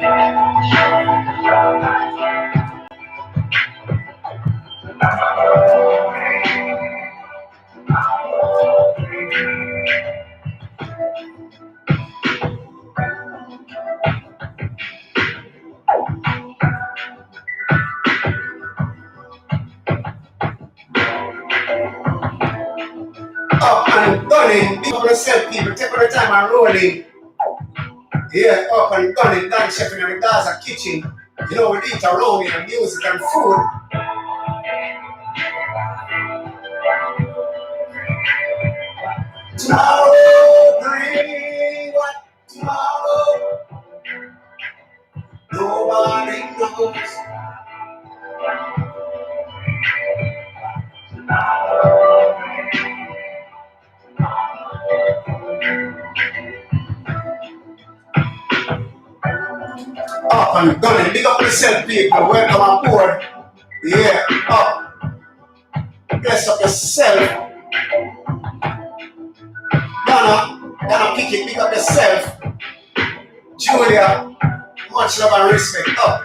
Up and gunning, big up yourself, people. Take all the time and rolling. Yeah, up and gunning, done chefing in the Gaza kitchen. You know, we eat around here, music and food. Tomorrow, bring what tomorrow, nobody knows. Up and gunning, big up yourself, people. Welcome aboard. Yeah, up. Bless up yourself. Donna, pick it, big up yourself. Julia, much love and respect. Up.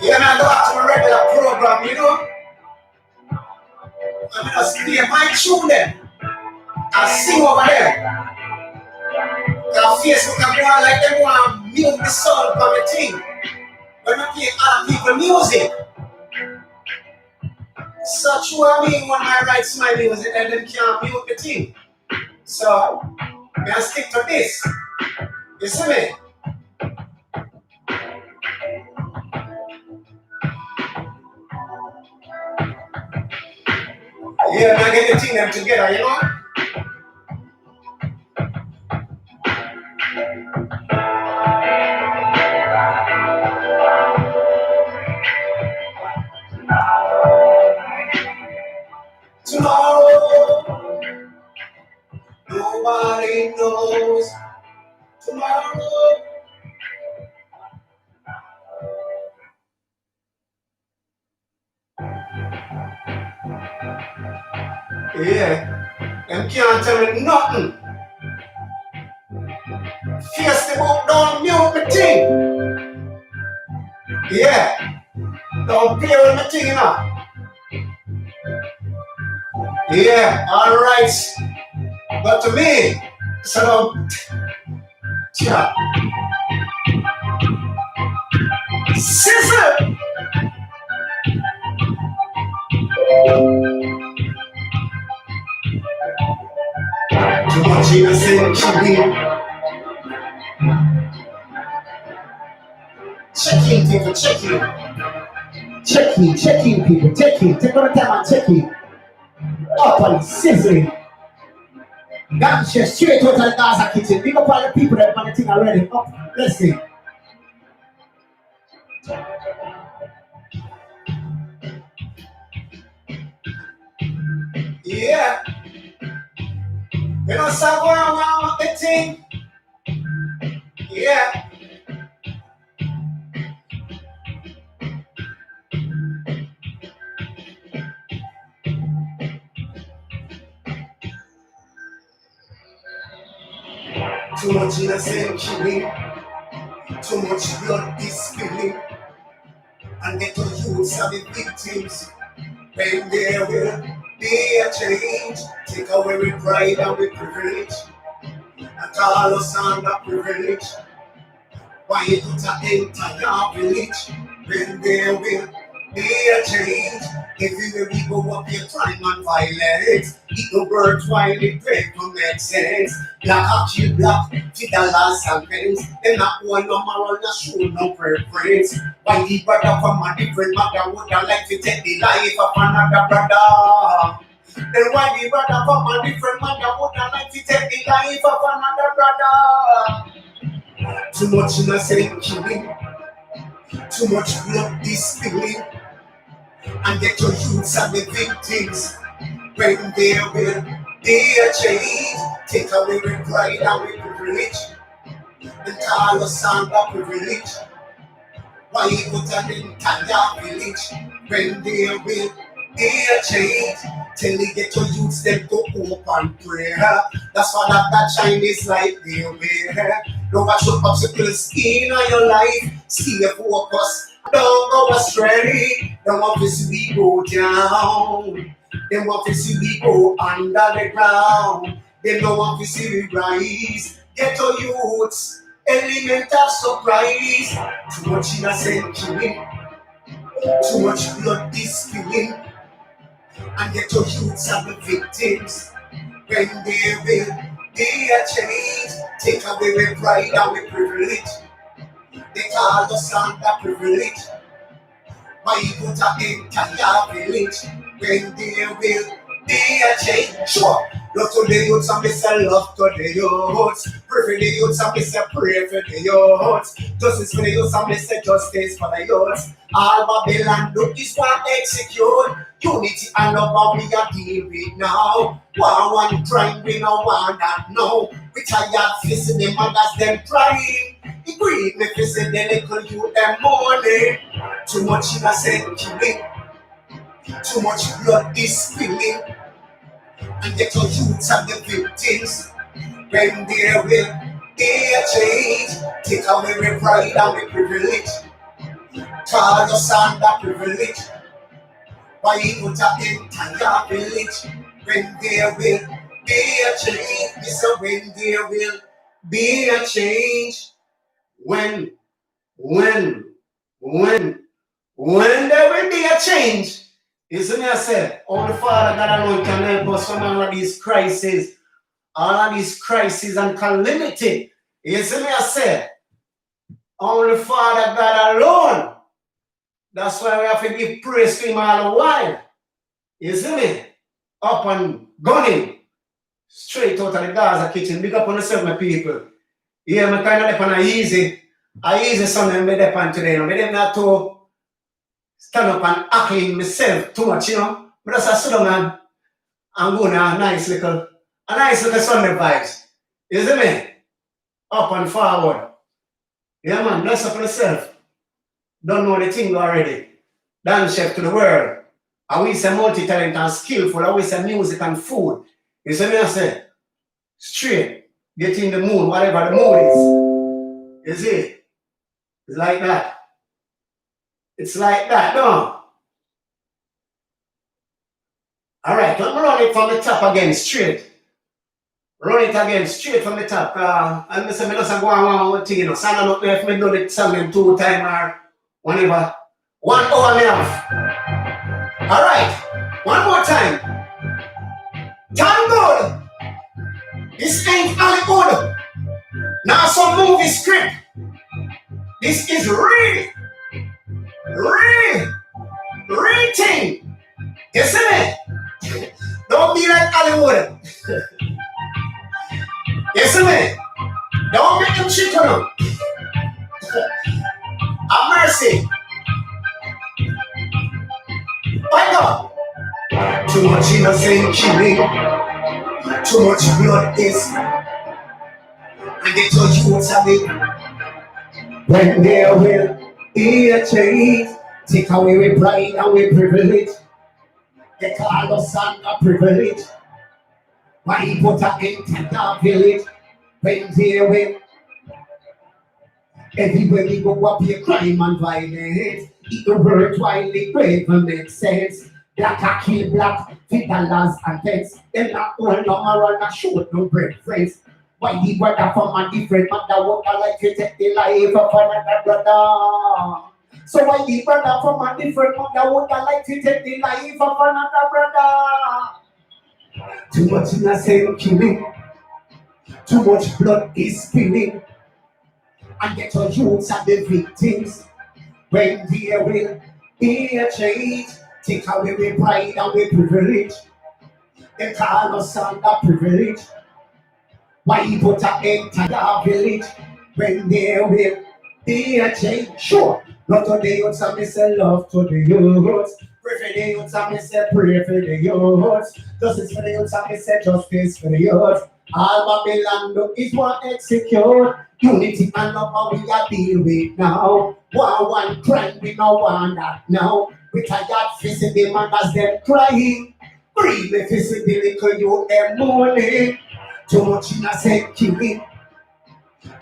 Yeah, man, go back to my regular program, you know. I'm gonna play my tune then. I sing over there. Now Facebook and go like them want to mute the sound from the thing. When I play other people music. So true I mean when I write my music and then can't mute the thing. So I stick to this. You see me? Yeah, man, get the thing them together, you know? Tomorrow, nobody knows. Tomorrow. Yeah, them can't tell me nothing. Face the book, don't mute the thing. Yeah, don't play with my thing, you know. Yeah, alright. But to me, so yeah. Sizzle! Too much innocent killing. Check in, people, check in. Check in, people, check in. Take all the time and check in. Up and sizzling. That's just straight out of the Gaza kitchen. Big up all the people that want the thing already. Up, let's see. Yeah. You know, so going around with the thing. Yeah. Too much innocent killing, too much blood is spilling, and get to use of the victims. When there will be a change, take away with pride and with privilege, and call us under privilege. Why you put an entire village? When there will be a change, everywhere we go up here crime and violence. It no worthwhile, it break to make sense. Black action, black, to the last sentence. Them not one no moral, not show no preference. Why the brother from a different mother would have like to take the life of another brother? Then why the brother from a different mother would have like to take the life of another brother? Too much innocent killing, too much blood spilling, and get your youths and the victims. When there will be a change, take away with pride and with privilege, and call us under privilege. Why put an entire village? When there will be a change. Till they get to youths, them go open prayer. That's why that Chinese light they wear. No matter obstacles in your life, stay focused, don't go astray. Don't want to see we go down. They want to see we go under the ground. They don't want to see we rise. Get to youths, element of surprise. Too much innocent killing, too much blood is spilling, and get to youths are the victims. When there will be a change, take away with pride and with privilege. They call us under privilege. Why put an entire village when there will be a change? Sure. Love to the youths and me say love to the youths. Pray for the youths and me say pray for the youths. Justice for the youths and me say justice for the youths. All Babylon do is want execute. Unity and love we are deal with now. One crime we no want that no. We tired facing the mothers them crying. The greed me facing the little youth them mourning. Too much innocent killing, too much blood is spilling, and yet our youths are the victims. When there will be a change, take away the pride and the privilege. Call us under privilege. Why put an entire village? When there will be a change, so when there will be a change, when there will be a change, isn't it? I said, only Father God alone can help us from all of these crises and calamity. Isn't it? I said, only Father God alone. That's why we have to give praise to Him all the while. Isn't it? Up and gunning straight out of the Gaza kitchen. Big up on yourself, my people. Yeah, I'm kind of up on a easy Sunday me depend today. I didn't have to stand up and ackling myself too much, But just sit down and I'm going a nice little Sunday vibes. Isn't it? Up and forward. Yeah, man, bless up yourself. Don't know the thing already. Dance chef to the world. I we say multi-talent and skillful. I we say music and food. You see me I say? Straight. Get in the mood, whatever the mood is. You see? It's like that. It's like that, no? Alright, let me run it from the top again, straight. Run it again, straight from the top. And I say, I just go on one thing, So I don't know if I do the song 2 times or whatever. 1 hour and a half. Alright, one more time. Thank God. This ain't Hollywood. Now some movie script. This is real thing. You see me? Don't be like Hollywood. You see me? Don't make them shit on them. Have mercy. My God. Too much innocent killing. Too much blood is. And they told you what's happening. When there will be a change, take away with pride and with privilege. They call us under privilege. Why he put an entire village? When there will everywhere we go up here, crime and violence. It the word widely brave and make sense. Black a kill black, $50 and pence. Them not all number and a short no preference. Why the brother from a different mother would like to take the life of another brother? So why the brother from a different mother would like to take the life of another brother? Too much innocent killing, too much blood is spilling, and yet our youths are the victims. When there will be a change, take away with pride and with privilege. They call us under privilege. Why you put an entire village? When there will be a change? Sure. Love to the youths and me say love to the youths. Pray for the youths and me say pray for the youths. Justice for the youths and me say justice for the youths. All Babylon do is want execute. Unity and love we are deal with now. One crime we no want that now. Retired physical man as them crying. Breathe the physical little you them mourning. Too much innocent killing.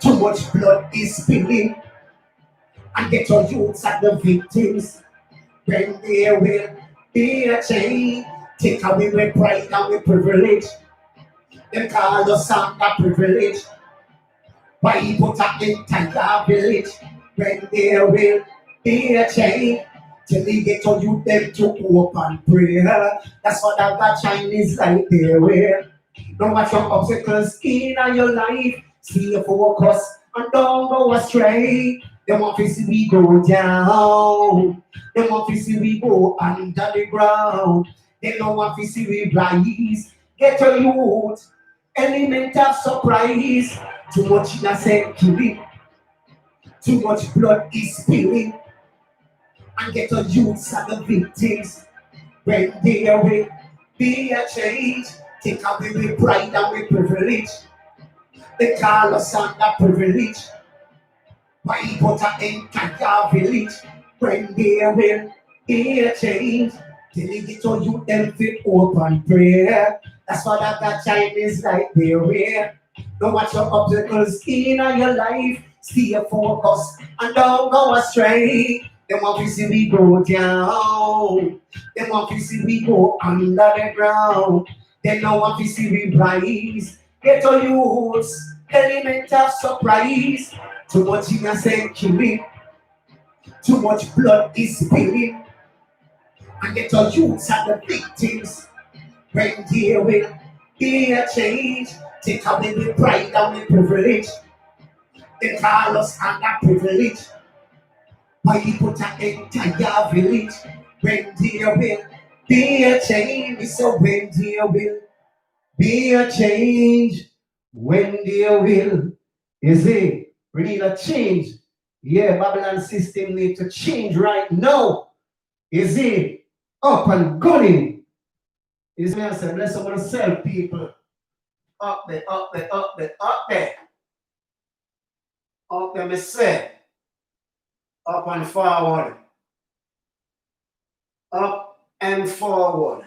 Too much blood is spilling. And get your youths at the victims. When there will be a change. Take away with pride and with privilege. Them call us under privilege. Why put an entire village? When there will be a change. Till they get to you them to open prayer. That's what that Chinese like they wear. No matter obstacles in your life, stay focused and don't go astray. They want to see we go down. They want to see we go under the ground. They don't want to see we rise. Get your youth, element of surprise. Too much innocent killing. Too much blood is spilling. And get your youths and the victims. When there will be a change. Take away with pride and with privilege. They call us under privilege. Why put an entire village? When there will be a change. Till they get to you them fit open prayer. That's what that Chinese like they wear. No matter your obstacles in your life, stay focused and don't go astray. They want to see we go down. They want to see we go under the ground. They don't want to see we rise. Get to use element of surprise. Too much innocent killing. Too much blood is spilling. And get to use and the victims. When there will be a change. Take away the pride and the privilege. They call us under privilege. Why you put an entire village? When there will be a change. So when there will be a change. When there will. You see, we need a change. Yeah, Babylon system need to change right now. You see, up and going. You see, I said, bless someone self, people. Up there, up there, up there, up there. Up there, me say. Up and forward. Up and forward.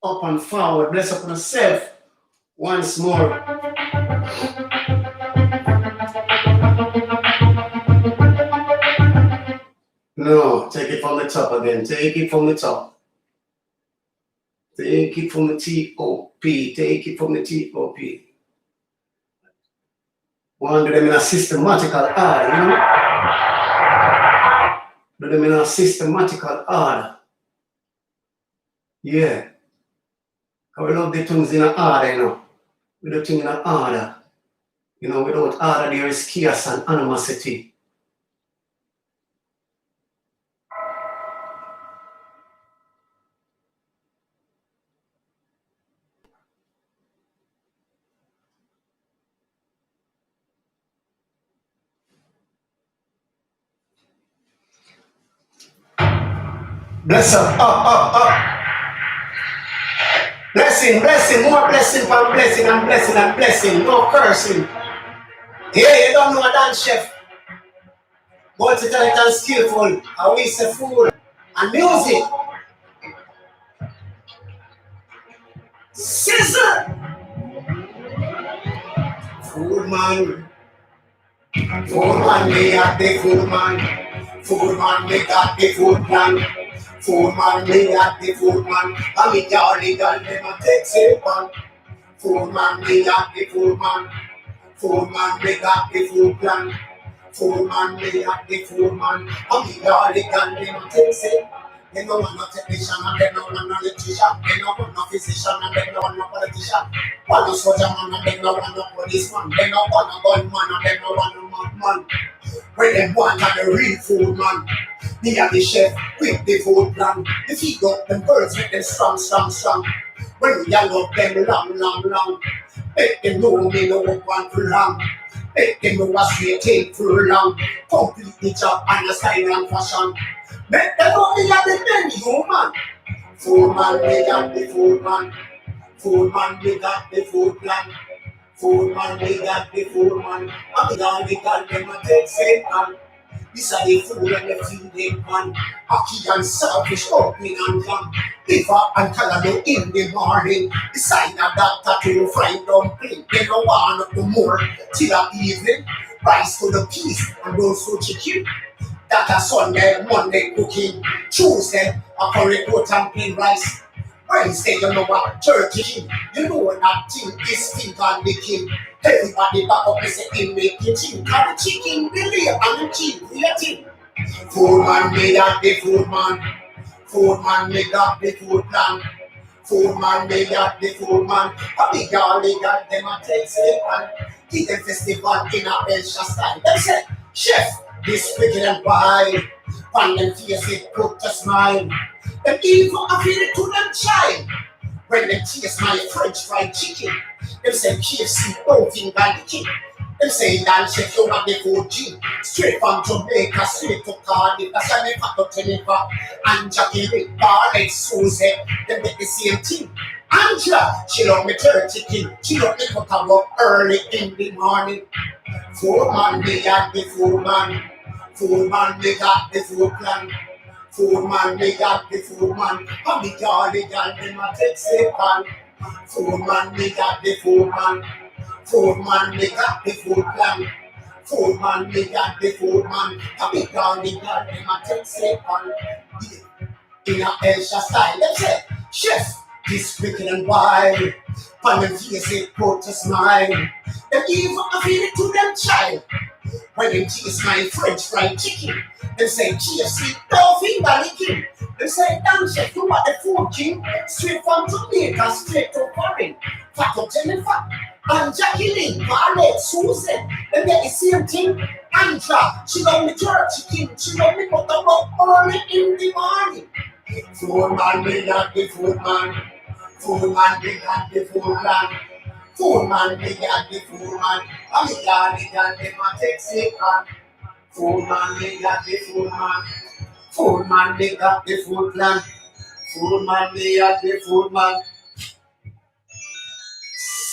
Up and forward. Bless up on yourself once more. No, take it from the top again. Take it from the top. Take it from the T-O-P. Take it from the T-O-P. Want to do them in a systematical order, you know? Do them in a systematical order. Yeah. Because we love the things in an order, you know. We do things in an order. You know, without order there is chaos and animosity. Bless up, up. Blessing, blessing, more blessing from blessing and blessing and blessing. No cursing. Yeah, you don't know a dance chef. Multi-talented and skillful. I we say food and music. Sizzle. Food man. Food man, me at the food man. Food man, me got the food plan. Food man, me at the food man. I mean, y'all legal, them a take safe man. Food man, me at the food man. Food man, me got the food plan. Food man, me at the food man. I mean, y'all legal, them a take safe. They don't want no technician and they don't want no electrician. They don't want no physician and they don't want no politician. Want no soldier man and they don't want no policeman. They don't want no gunman and they don't want no madman. When them want the real food man. Me and the chef with the food plan. You feed up them birds with them strong. When we young up them long. Make them know me no one for long. Make them know what we take for long. Complete the job and the style and fashion. Make them know me and the menu man. Food man, me got the food man. Food man, me got the food plan. Food man, we got the food man. And we got them a take say man. This are the food and the feed them man. Aki and selfish opening and jam. Liver and callaloo in the morning. Beside a doctor to fry dumpling. They don't want no more till the evening. Rice to the peas and also chicken. That a Sunday, Monday cooking. Tuesday, a curry goat and plain rice. Wednesday, you know what? Turkey. You know that thing is finger licking. Everybody back up and say, in make it chicken. Carry chicken, belly, and the chicken, relating. Food man made up the food man. Food man made up the food plan. Food man made up the food man. A big girl, they got them a take say and give them festival in a Belgian style. They say, chef, this wicked and wild. On them face it put a smile. Them even appeal it to them child. When them taste my French fried chicken. Them say KFC, don't think by the king. Them say Dan chef, you have the food gene. Straight from Jamaica, straight to Cardiff. That's why they pack up Jennifer and Jackie Rick, Barlet, Susie. Them get the same thing. Angela, she love me 30 king. She love me cut her up early in the morning. Food man, they got the food man. Food man, they got the food plan. Food man, they got the food man. And the girl, they got them a take say pan. Food man, they got the food man. Food man, they got the food plan. Food man, they got the food man. And the girl, they got them a take say pan. In a Asia style, they say, chef, this wicked and wild. Pan them face it put a smile. Them even appeal it to them child. When them taste my French fried chicken, them say KFC, don't finger licking. Them say, damn chef, you are the food king. Straight from Jamaica, straight to foreign. Fat up Jennifer and Jackie Lynn, Barlet, Susan. Them get the same thing. Angela, she love me turkey king. She love me cut them up early in the morning. Food man, we got the food man. Food man, we got the food plan. Food man, we got the food man. And we got them a take say pan. Food man, we got the food man. Food man, we got the food plan. Food man, we got the food man.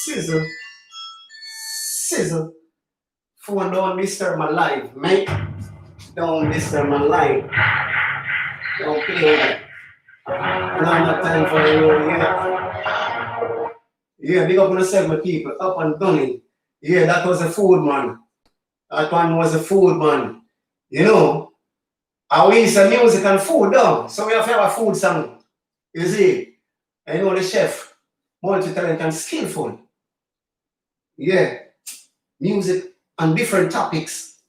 Sizzle, sizzle. Phone don't disturb my life, mate. Don't disturb my life. Don't play with it. No time for you, yeah. Yeah, big up on the segment people, up and gunning. Yeah, that was a food man. That one was a food man. You know, and we say music and food down. So we have to have a food song. You see? I know the chef, multi-talented and skillful. Yeah. Music and different topics.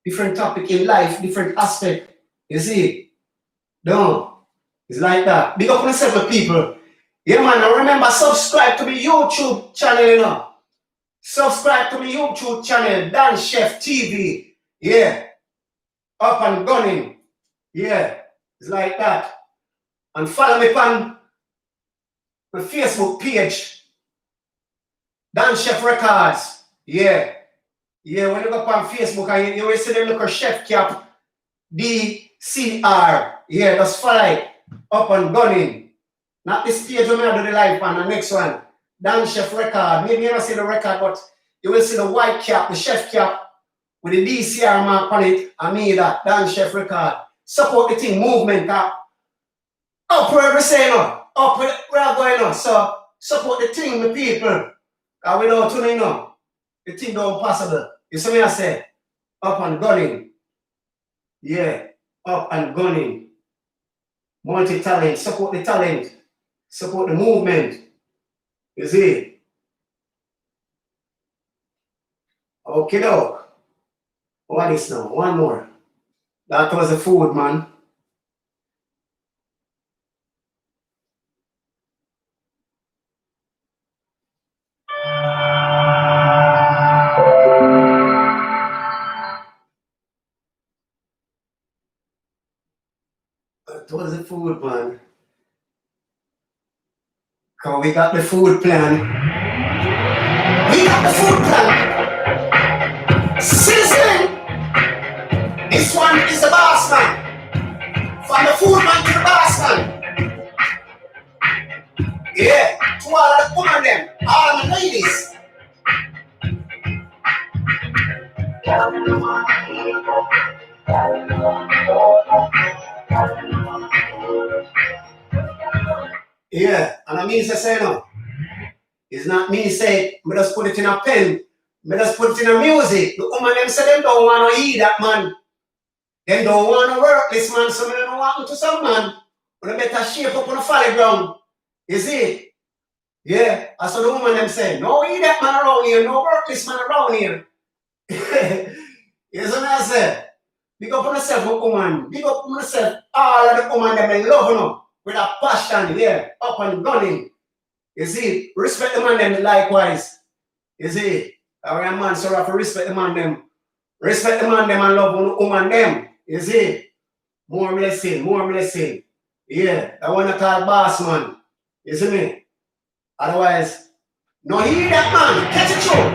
Different topic in life, different aspect. You see? No. It's like that. Big up on the segment people. Yeah, man, and remember, subscribe to my YouTube channel, you know. Subscribe to my YouTube channel, Dan Chef TV. Yeah. Up and gunning. Yeah. It's like that. And follow me on my Facebook page, Dan Chef Records. Yeah. Yeah, when you go on Facebook, and you will see them look at Chef Cap DCR. Yeah, that's follow it. Up and gunning. Not this page when I do the live on the next one. Dan Chef Record. Maybe you don't see the record, but you will see the white cap, the chef cap, with the DCR mark on it. I mean that. Dan Chef Record. Support the thing, movement. Up where we say no. Up where we're going on. So support the thing, the people. Without you know, the thing don't possible. You see me I say? Up and gunning. Yeah. Up and gunning. Multi-talent. Support the talent. Support the movement. You see? Okay, dog. What is now? One more. That was the food, man. That was the food, man. Cause we got the food plan. We got the food plan. Sizzling. This one is the boss man. From the food man to the boss man. Yeah. To all of the women them, all the ladies. Yeah, and I mean to say no. It's not me say, me just put it in a pen. Me just put it in a music. The woman them say them don't want to eat that man. Them don't want to work this man, so me don't want to some man. But they better shape up on the folly ground. You see? Yeah, that's what the woman them say. No eat that man around here, no work this man around here. You see what I say? Big up on yourself, woman. Big up on yourself. All of the woman them in love, you know, with a passion, yeah, up and gunning. You see, respect the man them likewise. You see, our man, so I have to respect the man them. Respect the man them and love the woman them. You see, more blessing, more blessing. Yeah, I want to call boss man. You see me? Otherwise, no hear that man. Catch it through.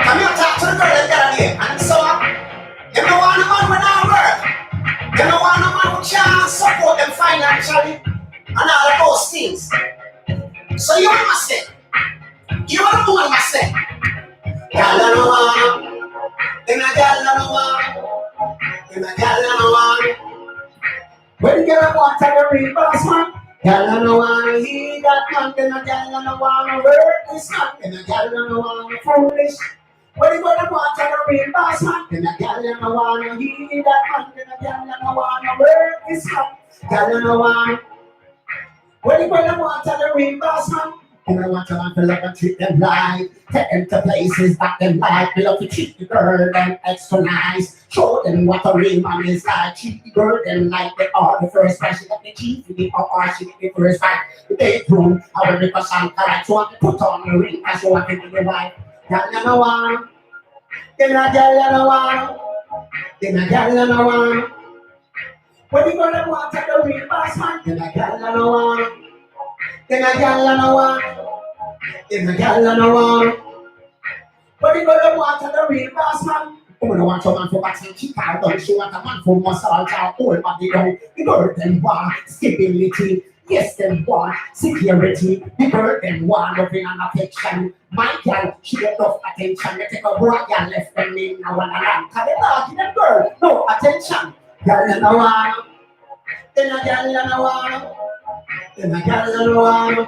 Come here, talk to the girl that got here. And so, you don't want a man without work. You don't want a man who can't support them financially. And all of those things. So you must say, you are the one must say, girl no one, then a girl no one, then a girl no one. When girl want to the real boss man, girl no one hear that man, then a girl no one work this man, then a girl no one foolish. When you gonna want to the real boss man, then a girl no one hear that man, then a girl no one work this man, girl no one. When you gonna want to the real boss man? And I want to love and treat them right. Take them to places that them like. We love to treat the girl them extra nice. Show them what a real man is like. Treat the girl them like they are the first fight. She got the chief in the or she get the first fight. The bedroom, I will make a song correct. So I put on the ring and show up into the wife. Girl you know one. Then a girl you know one. Then a girl you know one. When you gonna want to the real boss man? Then a girl you know one. Then a girl no one, then a girl no one. But you gonna want to the real boss man. You don't want a man for boxing cheek out down. She want a man for massage or whole body down. The girl them want stability. Yes, them want security. The girl them want loving and affection. My girl, she get enough attention. You take a broad girl left them in now and around. Cause they talking them girl, no attention. Girl no one, then a girl no one. Then I got a one.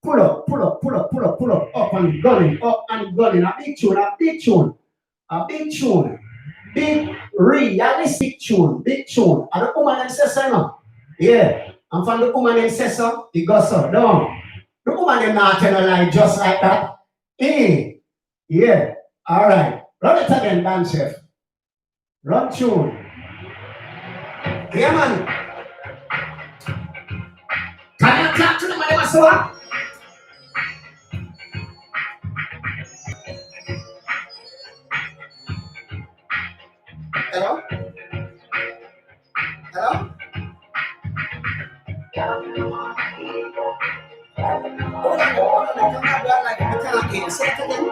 Pull up, pull up, pull up, pull up, pull up and gunning, up and gunning. A big tune, a big tune, a big tune, big realistic tune, big tune. And the woman them says so no. Yeah. And from the woman them says so, it goes so. No. The woman them not tell a lie just like that. Yeah. Alright. Run it again, Dan Chef. Run tune. Yeah man. Can you talk to them when they must walk? Hello? Hello? Hold on, come on, like you can't hear. Say it again.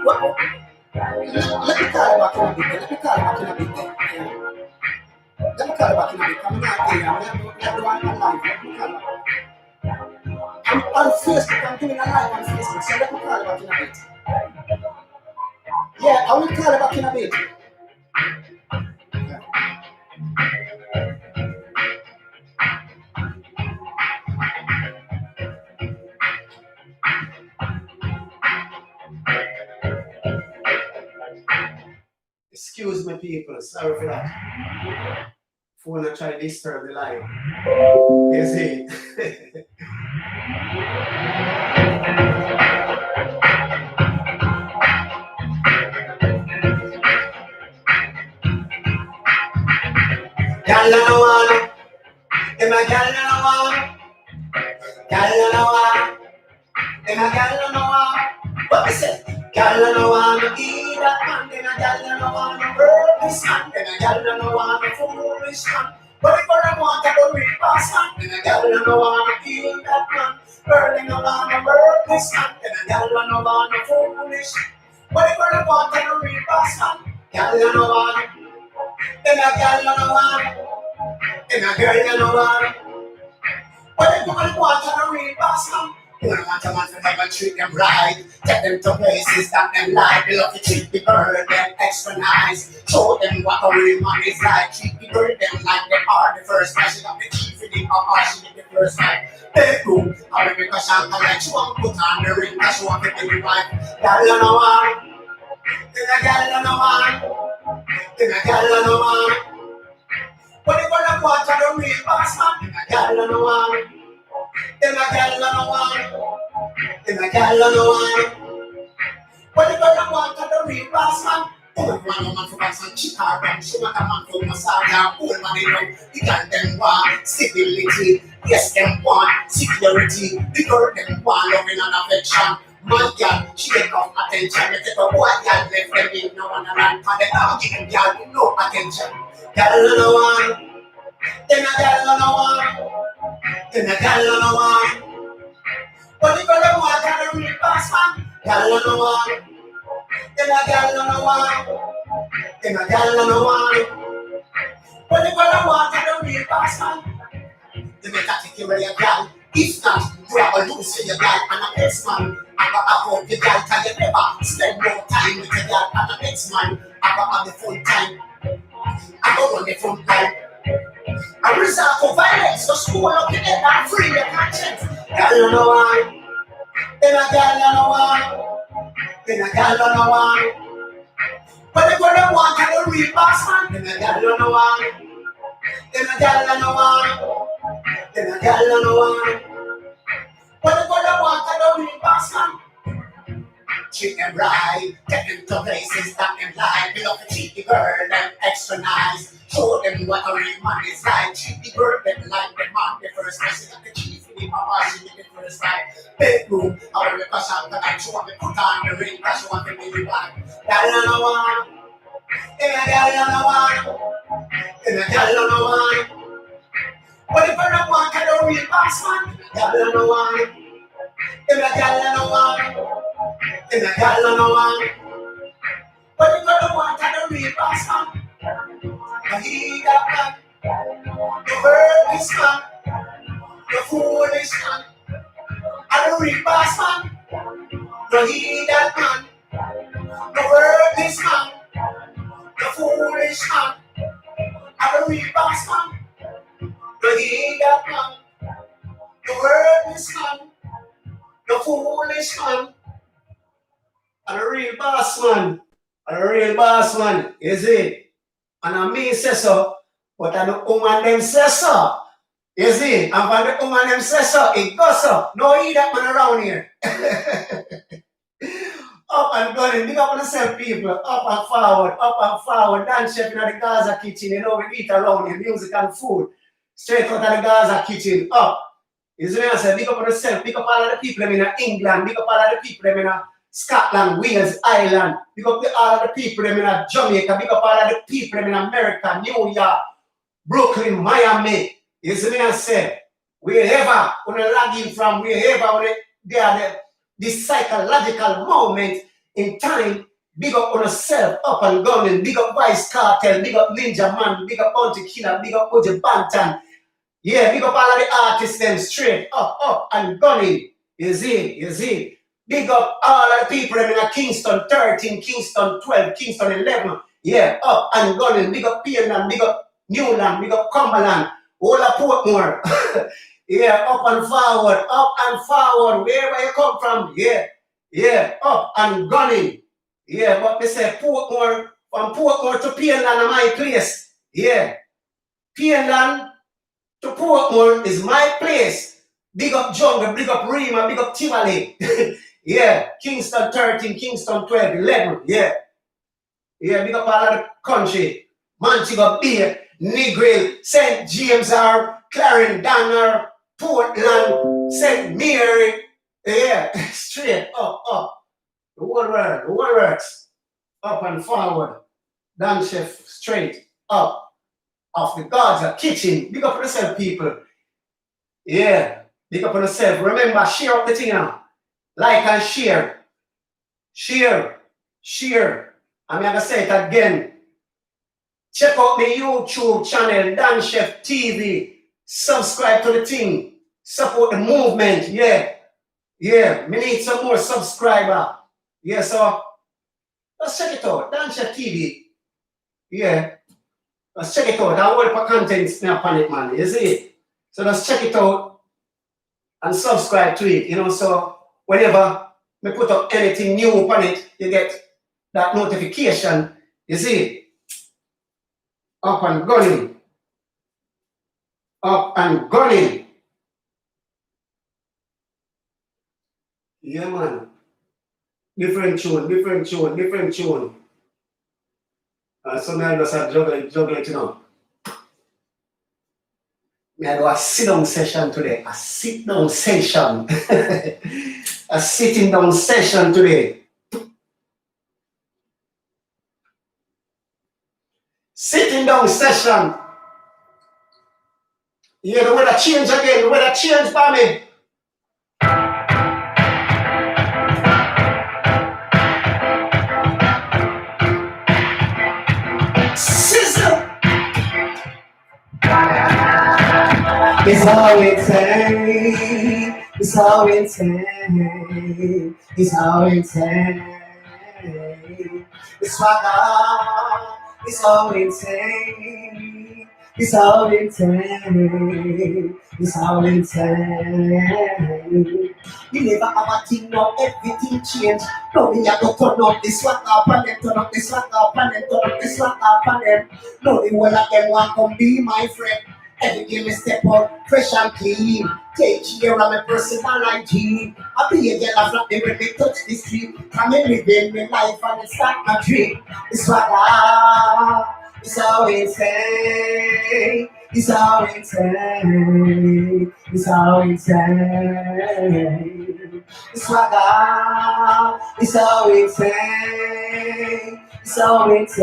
What? Let me call you back in a bit. Let me call you back in a bit. Let me call you back in a bit. I'm not here. I'm the one online. Let me call you back. I'm on Facebook. I'm doing a live on Facebook. So let me call you back in a bit. Yeah, I will call you back in a bit. Excuse me, people. Sorry for that. Phone I try to disturb the line. You see? Girl no one, them a girl no one, girl no one, them a girl no one. What we say? Girl no one eat that man, then a girl no one hurt this man, then a girl no one foolish man. But if I want to go real fast man, then a girl no one eat that man. Girl no one hurt this man, then a girl no one foolish. But if I want to go real fast man, girl no one, then a girl no one. And a girl you know what? But if you want to the real boss man, You don't want a man to never treat them right. Take them to places that them like. They love to treat the girl them extra nice. Show them what a real man is like. Treat the girl them like they are the first time. She got the key for the or she did the first time. Bedroom, I will make a shot like she want put on the ring. Cause she want to be wife. Girl, you know what? Then a girl, you know what? Then a girl, you know what? But if I don't want to the real boss man, then a girl, you know what? Then a girl, you know what? Then a girl, you know what? But if I don't want to the real boss man, old man, a man for box and chick her ram. She want a man for massage and old man, you know. The girl them want stability. Yes, them want security. The girl them want loving and affection. My girl, she get enough attention. They take a boy, girl, left them in no one around. And they don't give them girl no attention. Girl, you know what? Then a girl, you know what? Then a girl, you know what? But if I don't want to the real boss man, girl, you know what? Then a girl, you know what? Then a girl, you know what? But if I don't want to the real boss man, you make a take care of your girl. If not, you have a lose for your girl and an ex-man. I got a hold the girl cause you never spend more time with your girl and an ex-man. I got on the full time. I go on the front line. I resort for violence, so school up your head and free your conscience. Girl, you know what? Then a girl, you know what? Then a girl, you know what? But if you don't want to the real boss man, then a girl, you know what? Then a girl, you know what? Then a girl, you know what? But if you don't want to the real boss man, treat them right, take them to places that them like. They love to treat the girl them extra nice. Show them what a real man is like. Treat the girl them like the man the first time. She got the chief in the papa, she did the first time. Bedroom, I will make a shot that she want to put on the ring because she want to be the wife. Girl, you know what? Then a girl, you know what? Then a girl, you know what? But if I don't want to the real boss man, girl, you know what? Then a girl, you know what? Then a girl, you know what? But if I don't want to the real boss man, he got man, the worthless man, the foolish man, and the real boss man, no he that man, the worthless man, the foolish man, and the real boss man, no he that man, the worthless man, the foolish man, and the real boss man, and the real boss man, is it? And I mean say so, but I the woman them say so. You see, and when the woman them say so, it goes so. No eat that man around here. Up and going, big up on yourself, people. Up and forward. Dance chef in the Gaza kitchen, you know, we eat around here, music and food. Straight out of the Gaza kitchen, up. You see what I say? Big up on yourself, big up all of the people in England, big up all of the people in Scotland, Wales, Ireland, big up all of the people in Jamaica, big up all of the people in America, New York, Brooklyn, Miami. You see what I say? Wherever when you log in from, wherever they are this psychological moment in time, big up on yourself, up and going, big up Vice Cartel, big up Ninja Man, big up Bounty Killer, big up Oje Bantan. Yeah, big up all of the artists them straight up and gunning. You see. Big up all of the people in Kingston 13, Kingston 12, Kingston 11. Yeah, up and gunning. Big up Pearland, big up Newland, big up Cumberland, all of Portmore. Yeah, up and forward. Wherever you come from, yeah, up and gunning. Yeah, but they say Portmore, from Portmore to Pearland is my place. Yeah, Pearland to Portmore is my place. Big up Jungle, big up Rima, big up Tivoli. Yeah, Kingston 13, Kingston 12, 11. Yeah, big up all of the country. Montego Bay, Negril, St. James R, Clarendon, Portland, St. Mary. Yeah, straight up. The whole works. Up and forward. Down chef, straight up. Off the Gaza kitchen. Big up on yourself, people. Yeah, big up on yourself. Remember, share up the thing now. Like and share. I'm going to say it again. Check out the YouTube channel, Dan Chef TV. Subscribe to the thing. Support the movement. Yeah. Yeah, me need some more subscriber. Yeah, so let's check it out. Dansha TV. Yeah, let's check it out. That whole for content now on it, man. You see? So let's check it out and subscribe to it. You know, so whenever we put up anything new upon it, you get that notification. You see? Up and running. Up and running. Yeah, man. Different tune, different tune, different tune. So now I just have juggle it, you know. I do a sit down session today. A sit down session. A sitting down session today. Sitting down session. Yeah, the weather change again. The weather change for me. Sizzle. It's how it takes. It's how it takes. It's how it takes. It's swagger. It's how it takes. It's how it takes. It's how it takes. You never have a thing now, everything change. Now me a go turn up the swagger pan them, turn up the swagger pan them, turn up the swagger pan them. Now the whole of them want come be my friend. Every day me step up, fresh and clean. Take care of my personal hygiene. I be a girl of like when me touch the street. Come in living my life and it's start my dream. It's swagger, it's how it takes. It's how it takes. It's how it takes. It's swagger. It's how it takes. It's how it takes.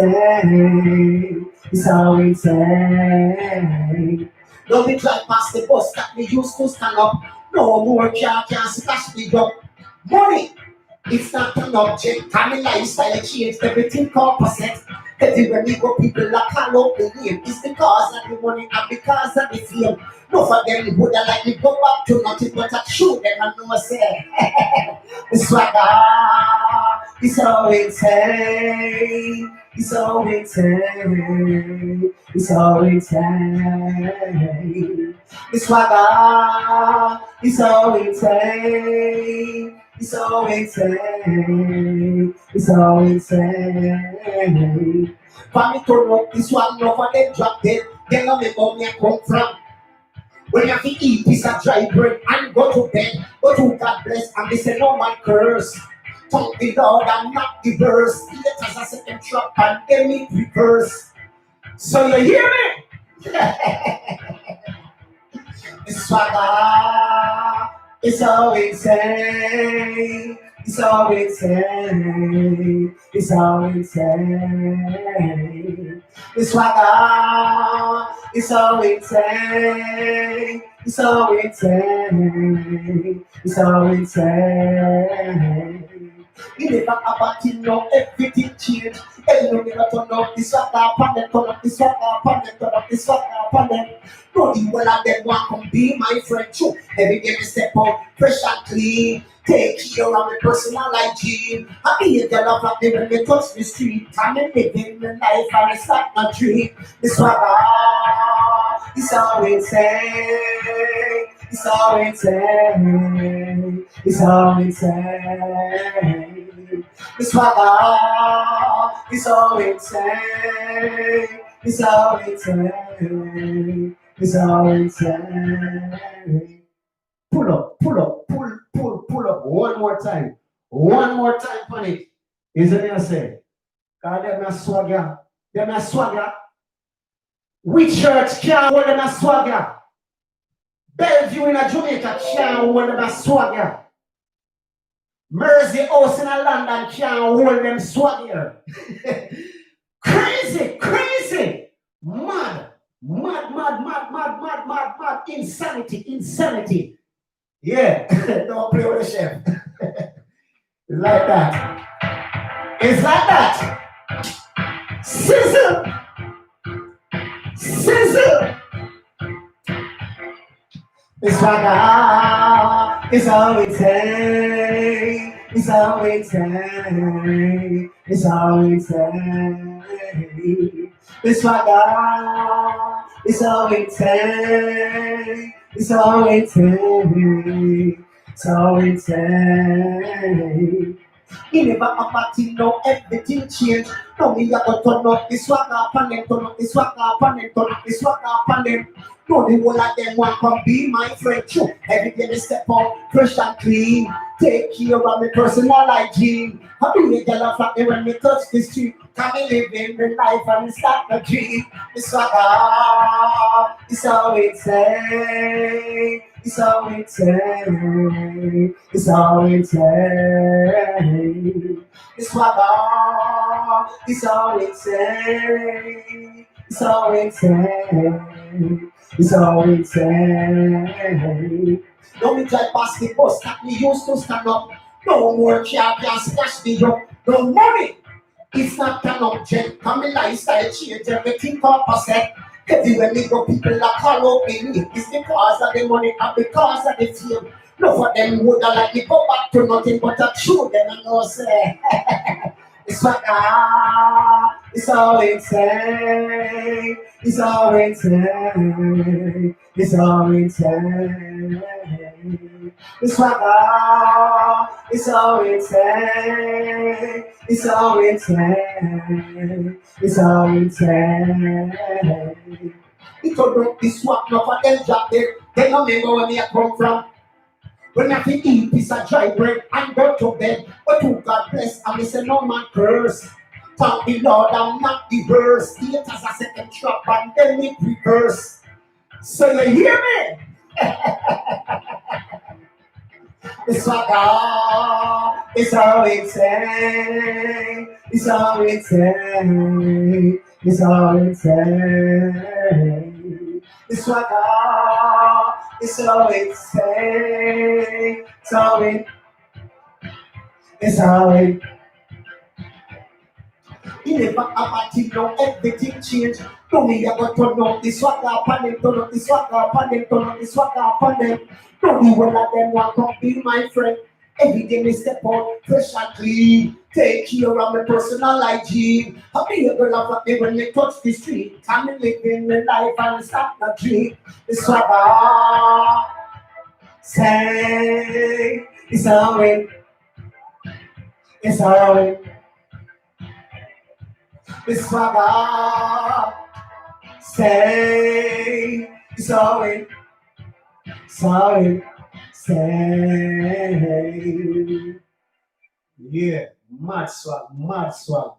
It's how it takes. Don't be drive past the bus that we used to stand up. No more car can splash me up. Money, it's not an object. Time and lifestyle change, everything composite. Everywhere we go, people are call out the name. It's because of the money and because of the fame. No for them would have like me go back to nothing but I shoot them and no say. It's swagger, it's how it takes. It's how it takes. It's how it takes. It's swagger, it's how it takes. It's how it takes. It's how it takes. For me turn up this one, no for them drop dead. They know me where me come from. When you have to eat piece of dry bread and go to bed, go to God bless and they say no man curse. Thank the Lord and not the verse. Let us a second trap and then it reverse. So you hear me? It's swagger. It's how it takes. It's how it takes. It's how it takes. It's swagger. It's how it takes. It's how it takes. It's how it takes. You never have a thing now, everything change. And you never turn up the swagger upon them, turn up the swagger upon them, turn up the swagger upon them. No, the whole of them want come be my friend too. Every day we step up, fresh and clean. Take care of my personal hygiene. I be a girl of like when me touch the street. I'm living the life and it's not my dream. The swagger, it's how it takes. It's how it takes. It's how it takes. The swagger, it's how it takes. It's how it takes. It's how it takes. Pull up, pull up, pull up. One more time. One more time, panic. Isn't it? I say, God, them a swagger. Them a swagger. We church can't hold them a swagger. Bellevue in a Jamaica can't hold them a swagger. Mersey House in a London can't hold them swagger. Crazy, crazy. Mad. Insanity, insanity. Yeah, don't play with the chef. It's like that. It's like that. Sizzle. Sizzle. It's swagger. It's all it takes. It's all it takes. It's all it takes. It's my God. It's all it takes. It's all it takes. It's all it takes. He never have a thing, no everything change. No me a go turn up the swagger upon them, turn up the swagger upon them, turn up the swagger upon them. No, the whole of them want come be my friend. True. Every day they step out, fresh and clean. Take care of my personal hygiene. How do you get off like when me touch the street? Can me living the life and start the dream? The swagger, it's all it takes. It's all it takes. It's all it takes. The swagger, it's all it takes. It's all it takes. It's all it takes. Don't me try pass the bus that me used to stand up. No more can splash me up. No money. It's not an object. Come my lifestyle change everything opposite. Everywhere me go, people are call up me. It's because of the money and because of the fame. No for them would have like me go back to nothing but a true them and no say. It's like it's all it takes. It's all it takes. It's all it takes. It's like it's all it takes. It's all it takes. It's all it takes. It will break this swap, no for them drop there. They don't remember where me I come from. When I think eat piece of dry bread and go to bed, but who God bless, I say no man curse. Thank the Lord, I'm not the verse. It as a second trap and then it reverse. So you hear me? It's like it's all it takes. It's all it takes. It's all it takes. It's like it's all it takes. It's all it. It's all it. You never have a thing, now everything change. No me, I got turn up the swagger upon them, turn up the swagger upon them, turn up the swagger upon them. No me, one of them want to be my friend. Every day me step out, fresh and clean. Take care of my personal hygiene. I be a girl of me when me touch the street. I'm living the life and start the dream. The swagger, say, it's alright, it's alright. The swagger, say, sorry, sorry, say. Yeah, mad swag, mad swag.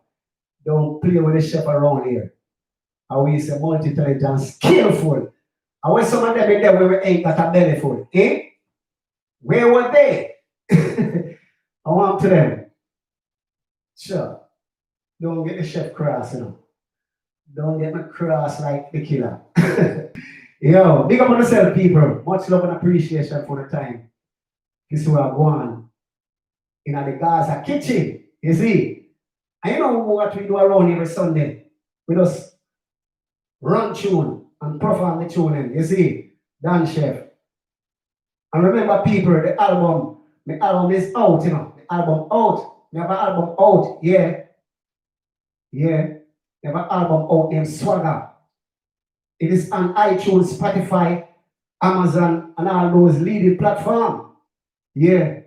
Don't play with the chef around here. I will say multi-talented, skillful. I want some of them in there where we ain't got a belly full. Eh? Where were they? I want to them. Sure. Don't get the chef cross, you know. Don't get me cross like the killer. Yo, big up on yourself, people. Much love and appreciation for the time. This is where I'm going. In the Gaza kitchen, you see. And you know what we do around every Sunday? We just run tune and perform the tuning, you see. Dan Chef. And remember, people, the album is out, you know. The album out. We have an album out, yeah. Yeah. We have an album out named Swagger. It is on iTunes, Spotify, Amazon, and all those leading platforms. Yeah.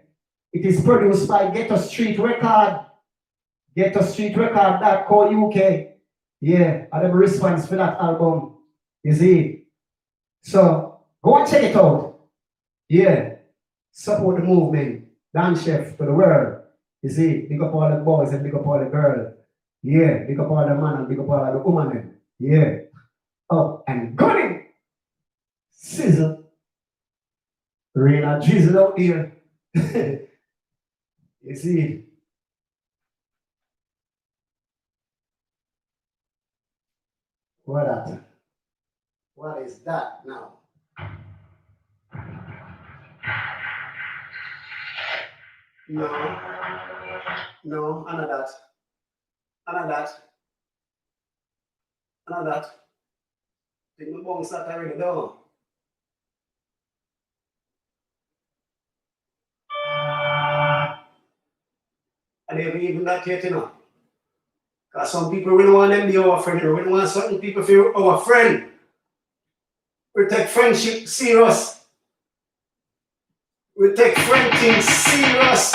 It is produced by Ghetto Street Record. Ghetto Street Record.co.uk. Yeah. I have a response for that album. You see? So go and check it out. Yeah. Support the movement. Dan Chef to the world. You see? Big up all the boys and big up all the girls. Yeah. Big up all the man and big up all the women. Yeah. Up and going. Sizzle. Rain and drizzle out here. You see? What is that now? No. No, none of that. None of that. None of that. Take my bones that already down. And even that yet, Because some people really want them to be our friend. We really want certain people to be our friend. We take friendship serious. We take friendship serious.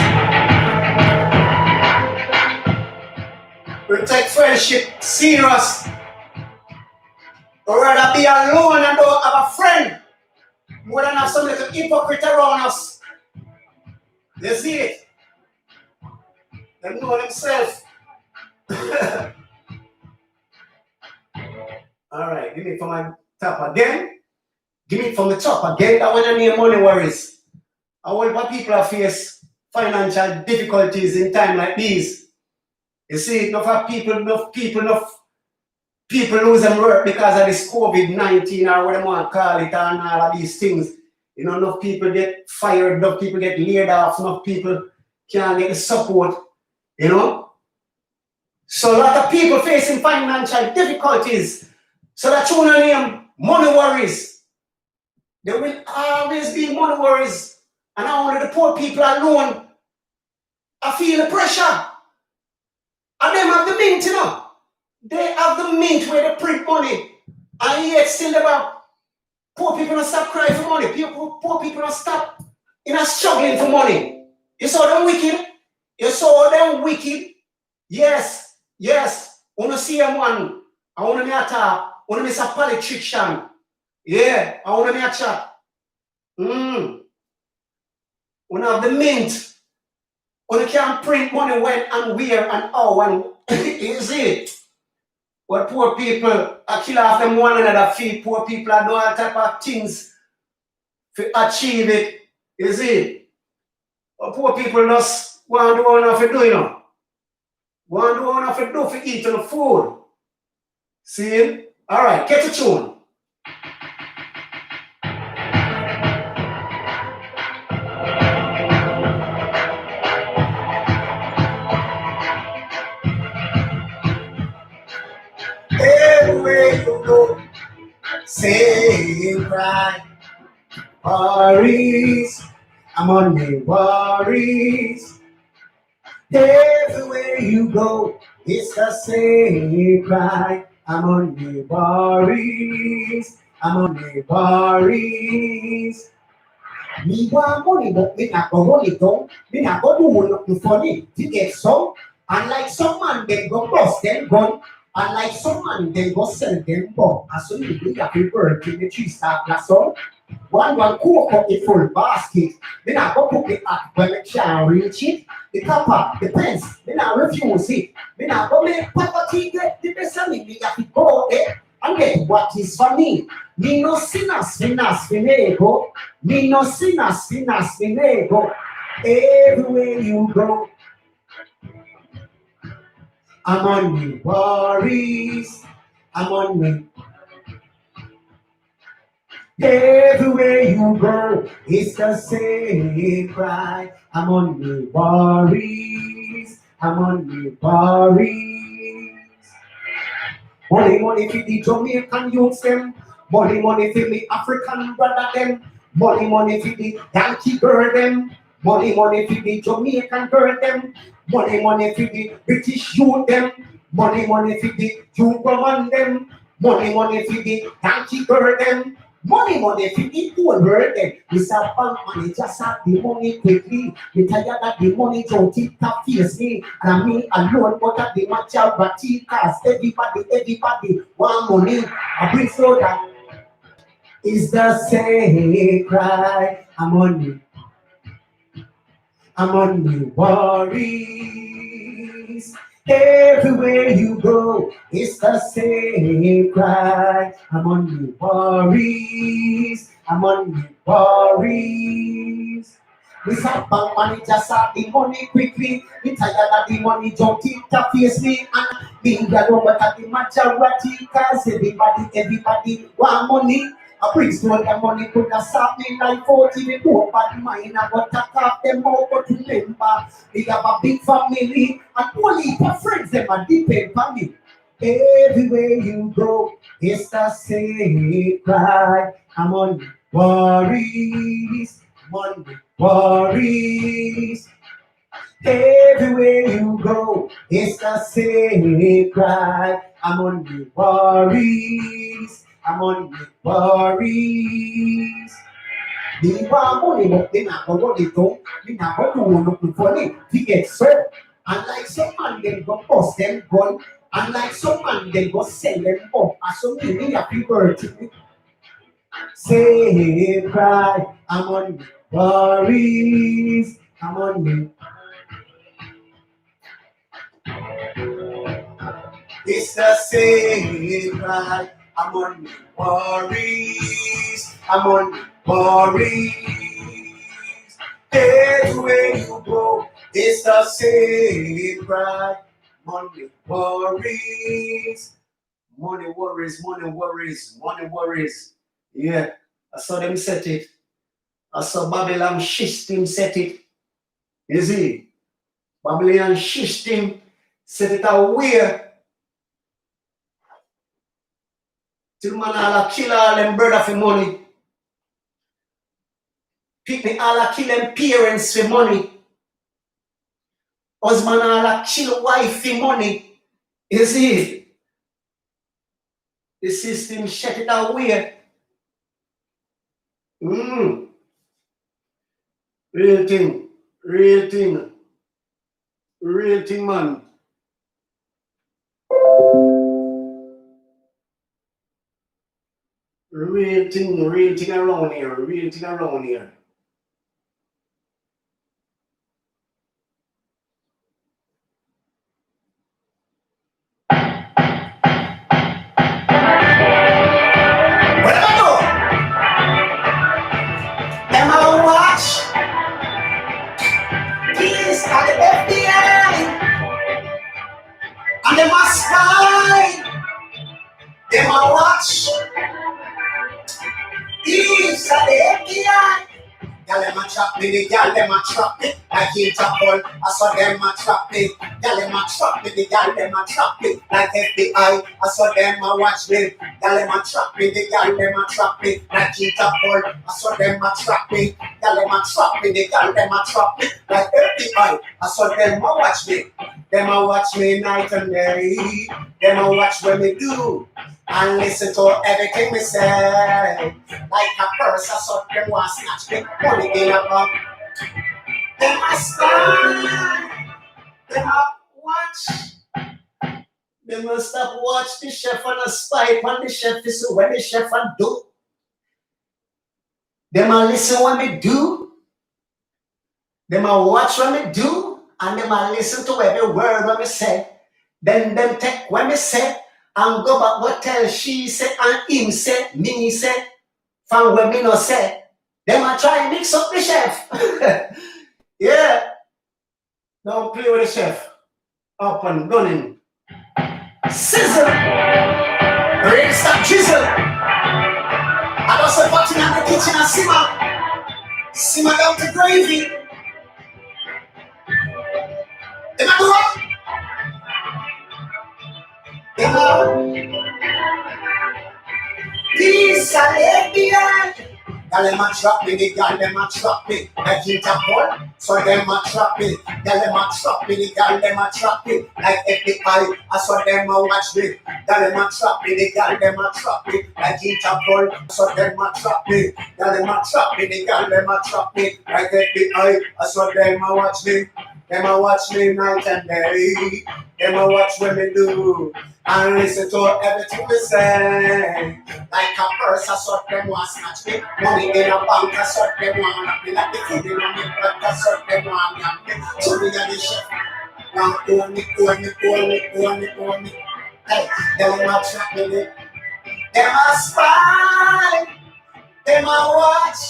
We take friendship serious. Or rather be alone and don't have a friend more than have some little hypocrite around us. You see it? They know themselves. Alright, give me from my top again. Give me from the top again. I want to name money worries. I want what people face financial difficulties in time like these. You see, enough people lose them work because of this COVID-19 or what they want to call it and all of these things. Enough people get fired, enough people get laid off, enough people can't get the support, So a lot of people facing financial difficulties. So that's your name, money worries. There will always be money worries. And only the poor people alone I feel the pressure. And them have the mint, They have the mint where they print money. And yet still about poor people don't stop crying for money. Poor people don't stop struggling for money. You saw them wicked? You saw them wicked? Yes. Wanna see them one. I wanna me a talk. Wanna miss a politician. Yeah, I wanna me a chat. Wanna have the mint. Wanna can print money when and where and how and is it? But poor people, I kill off them one another feet. Poor people are doing all type of things to achieve it. You see? But poor people just want to do enough to do, Want to do enough to do for eat the food. See? Alright, get a tune. Everywhere you go, say cry. Worries, I'm on me worries. Everywhere you go, it's the same cry. I'm on me worries. I'm on me worries. Me want money, but me not go run it down. Me not go do nothing funny to get some. Unlike some man, they go bust them gun. Unlike some man, they go sell them bomb. As soon as you have to work in the 3-star class on. One cook up the full basket. Me not go cook it up when me can't reach it. The copper, the pence, me not refuse it. Me not go make poverty get the best of me. Me have to go there and get what is for me. Me no sinners, finego. Me no sinners, finego. Everywhere you go, I'm on me worries. I'm on me. Everywhere you go, it's the same cry. I'm on me worries. I'm on me worries. Money for the Jamaican youths them. Money for the African brother them. Money for the Yankee girl them. Money for the Jamaican girl them. Money for the British youth them. Money for the Cuban man them. Money for the Yankee girl them. Money for the whole world then. This a bank money just have the money quickly. We tired that the money don't it face me. And I mean alone but at the majority cause everybody want money. I bring so that is the same cry. I'm on me worries. Everywhere you go, it's the same cry. I'm on me worries. I'm on me worries. This a bank money just have the money quickly. We tired that the money don't interface me. And being the number at the majority cause everybody want money. I bring so the money could have stopped me like 40 before, but mine I got to cut them out, but remember, we have a big family, and only for friends them are depend on me. Everywhere you go, it's the same cry. I'm on worries, worries. Everywhere you go, it's the same cry. I'm on the worries. I'm on the worries. The one money, but they not go what they do. They not go do nothing funny. They get served. Unlike some man, they go bust them gun. Unlike some man, they go sell them up. As some people, happy birthday. Say cry, I'm on the worries. I'm on the. It's the same cry. I'm on the worries. I'm on the worries. Everywhere you go, it's the same cry. Money worries. Money worries, money worries, money worries. Yeah, I saw them set it. I saw Babylon system set it. You see, Babylon system set it away. Till man all kill all them brother for money. People all kill them parents for money. Husband all kill wife for money. You see, the system shut it away. Real thing, real thing, real thing, man. Real thing around here, real thing around here. What am I doing? Am I watch? These are the FBI, and them a spy. Them a watch. These are the FBI. Y'all them a trap me, the y'all them a trap me. Like Interpol, I saw them a trap me. Y'all them a trap me, the y'all them a trap me. Like FBI, I saw them a watch me. Y'all them a trap me, the y'all them a trap me. Like Interpol, I saw them a trap me. Y'all them a trap me, the y'all them a trap me. Like FBI, I saw them a watch me. Them a watch me night and day. Them a watch what me do. And listen to everything me say. Like a purse, I saw them want snatch me. Money in a bag. Them a spy. Them a watch. Them must stop watch the chef and a spy on the chef is when the chef and do. Them a listen when me do. Them a watch when me do. And them a listen to every word when me say. Then them take when me say. And go back what tell she say and him say, me say. From when me no say. Them a try and mix up the chef. Yeah. Don't play with the chef. Up and running. Sizzle. Ready stop chisel. I don't say put in the kitchen and simmer. Simmer down to gravy. Them a do what? Them a these are the FBI. Y'all them a trap me, the girl them a trap me. Like Interpol, so them a trap me. Y'all them a trap me, the girl them a trap me. Like FBI, I saw them a watch me. Y'all them a trap me, the girl them a trap me. Like Interpol, so them a trap me. Y'all them a trap me, the girl them a trap me. Like FBI, I saw them a watch me. Them a watch me night and day. Them a watch what me do. And listen to everything we say. Like a purse, I saw them want snatch me. Money in a bank, I saw them want me. Like the food in a milk, I saw them want me. To me, the chef. Want own me. Hey, them a trap me. Them a spy. Them a watch.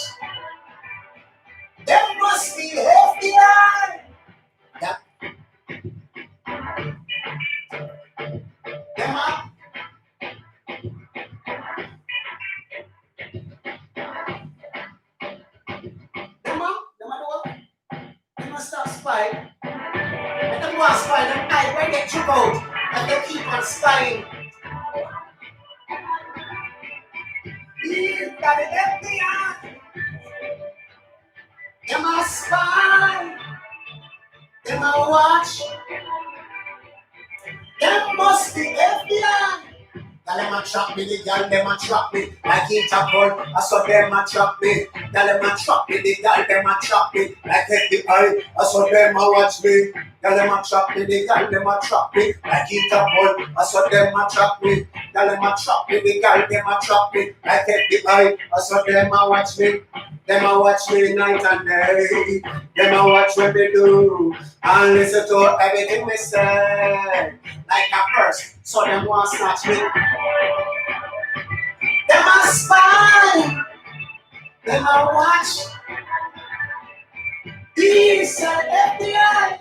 Them must be FBI. That. Them a. Them a do what? Them a stop spy. Let them go and spy. Them eye when they trip out. And they keep on spying. He's got the FBI. Them a spy. Them a watch. Them must be FBI. Tell them a trap me, the girl them a trap me. Like Interpol, I saw them a trap me. Tell them a trap me, the girl them a trap me. Like FBI, I saw them a watch me. Tell them a trap me, the girl them a trap me. Like Interpol, I saw them a trap me. Tell them a trap me, the girl them a trap me. Like FBI, I saw them a watch me. Them a watch me night and day. Them a watch what they do. And listen to everything we say. Like a purse, so them want snatch me. Them a spy. Them a watch. These are FBI.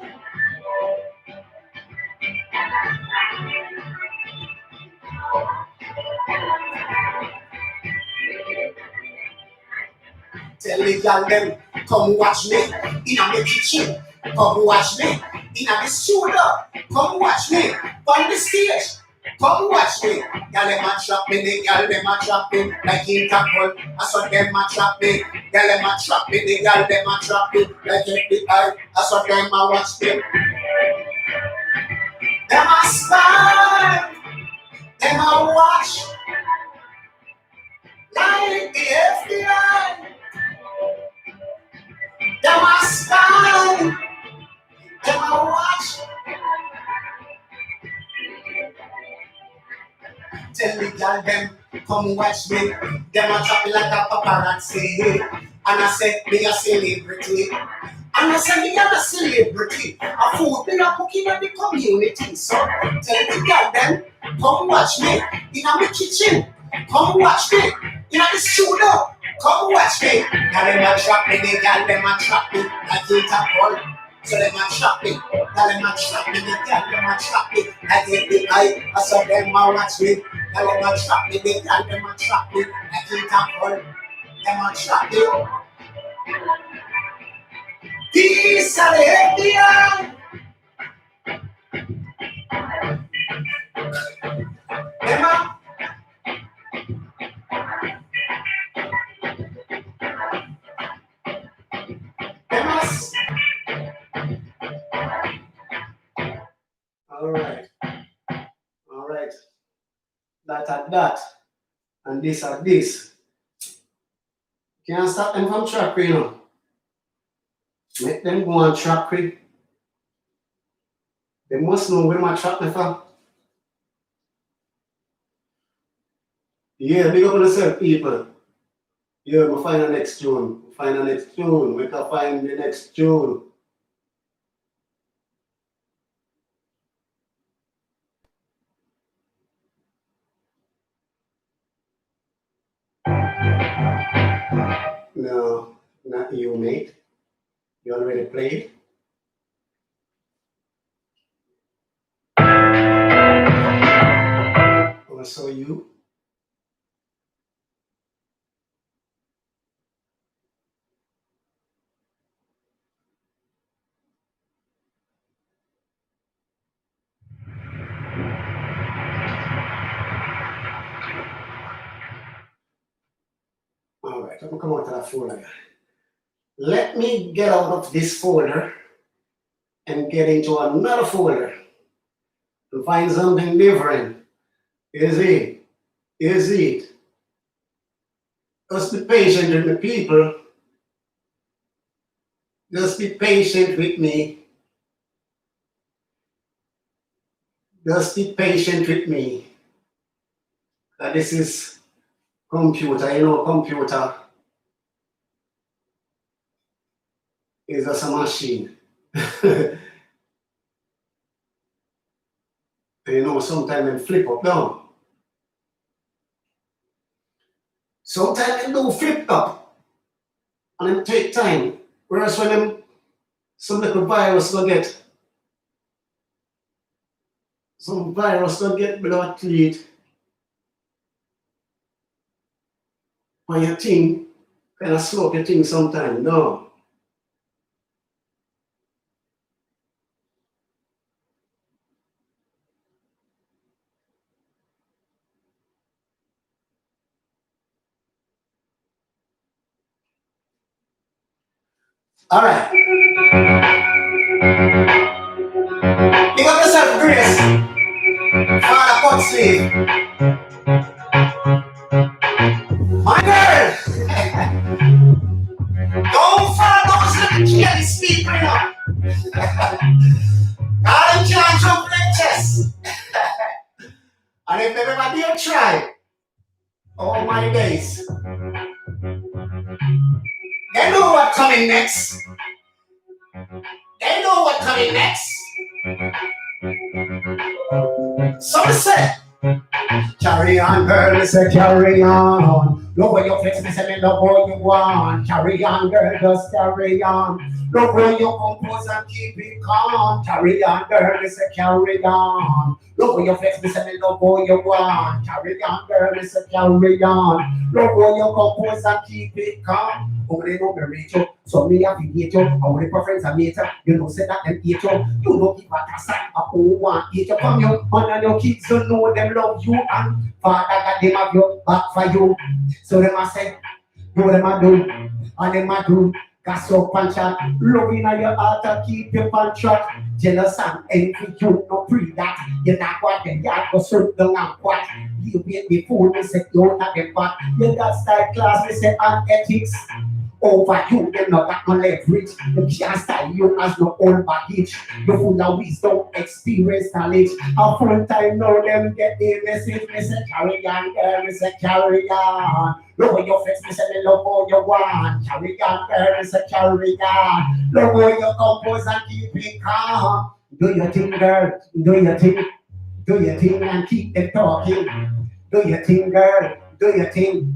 Tell the girl them, come watch me in the kitchen. Come watch me in the studio. Come watch me on the stage. Come watch me. Girl them a trap me, the girl them a trap me like Interpol. I saw them a trap me. Girl them a trap me, the girl them a trap me like FBI. I saw them a watch me. Them a spy. Them a watch like the FBI. Them a spy. Them a watch. Tell the girl them, come watch me. Them a trap me like a paparazzi. And I said, me a celebrity. And I said, me a celebrity. A food me a cooking in the community. So tell the girl them, come watch me in the kitchen. Come watch me in the studio. Come watch me. Girl them a trap me, the girl them a trap me like Interpol. So them a trap me. Girl them a trap me, the girl them a trap me like FBI. I saw them a watch me. Girl them a trap me, the girl them a trap me like Interpol. Them a trap me. These are the FBI. Them a. Them a. All right. All right. That at that. And this at this. Can't stop them from track, you know. Make them go on track quick. They must know where my track me from. Yeah, big up on yourself, people. Yeah, we'll find the next tune. We'll find the next tune. We can find the next tune. No, not you, mate. You already played. Also you. All right, let me come out of that folder. Let me get out of this folder and get into another folder and find something different. Is it? Is it? Just be patient with the people. Just be patient with me. Just be patient with me. This is computer, you know, computer is just a machine. You know, sometimes they flip up down. Sometimes they do flip up and it take time. Whereas when them some little virus go get, some virus go get without tweet on your thing, kind of slow up your thing sometimes. No. All right. self-grace. Father, God save. My girl, don't follow those little careless people, you know. God can't jump like chess. And if everybody will try, oh my days, they know what's coming next. They know what's coming next. So they say, carry on, girl, they say carry on. Look where your flex, they say me love what you want. Carry on, girl, just carry on. Look where you compose and keep it calm. Carry on, girl, they say carry on. Look where your flex, they say me love what you want. Carry on, girl, they say carry on. Look where you compose and keep it calm. Only know me reach you, so me have to hate you. Only preference and mate you know say that them hate you. You know give a sign of who want hate you from you. Man and your kids don't know them love you and Father God them have your back for you. So them a say, do them a do, and them a do. Gas up and chat, loving in your heart to keep you on track. Jealous and envy, you no pre that. You not what them yard go serve down and what. You wait before they say you not them back. You got style class, they say and ethics. Over you, them not got no leverage. You can't style you as no old baggage. You full of wisdom, experience, knowledge. A full time now them get the message. Me say carry on, girl, me say carry on. Look your face, me say me love all you want. Carry on, girl, me say carry on. Look how you compose and keep it calm. Do your thing, girl, do your thing. Do your thing and keep them talking. Do your thing, girl, do your thing.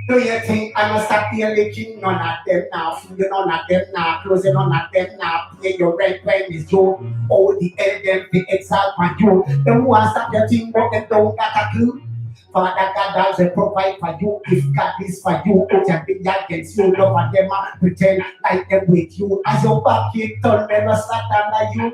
Do you think I must stop here licking? None of them now, feed you none of them now, close none of them now, pay your rent when it's due. All the hell them the exalt for you. Them who stop your thing, but them don't got a clue. Father God does provide for you. If God is for you, who can be against you? Love and them pretend like them with you. As your back kick turn, them a slap under you.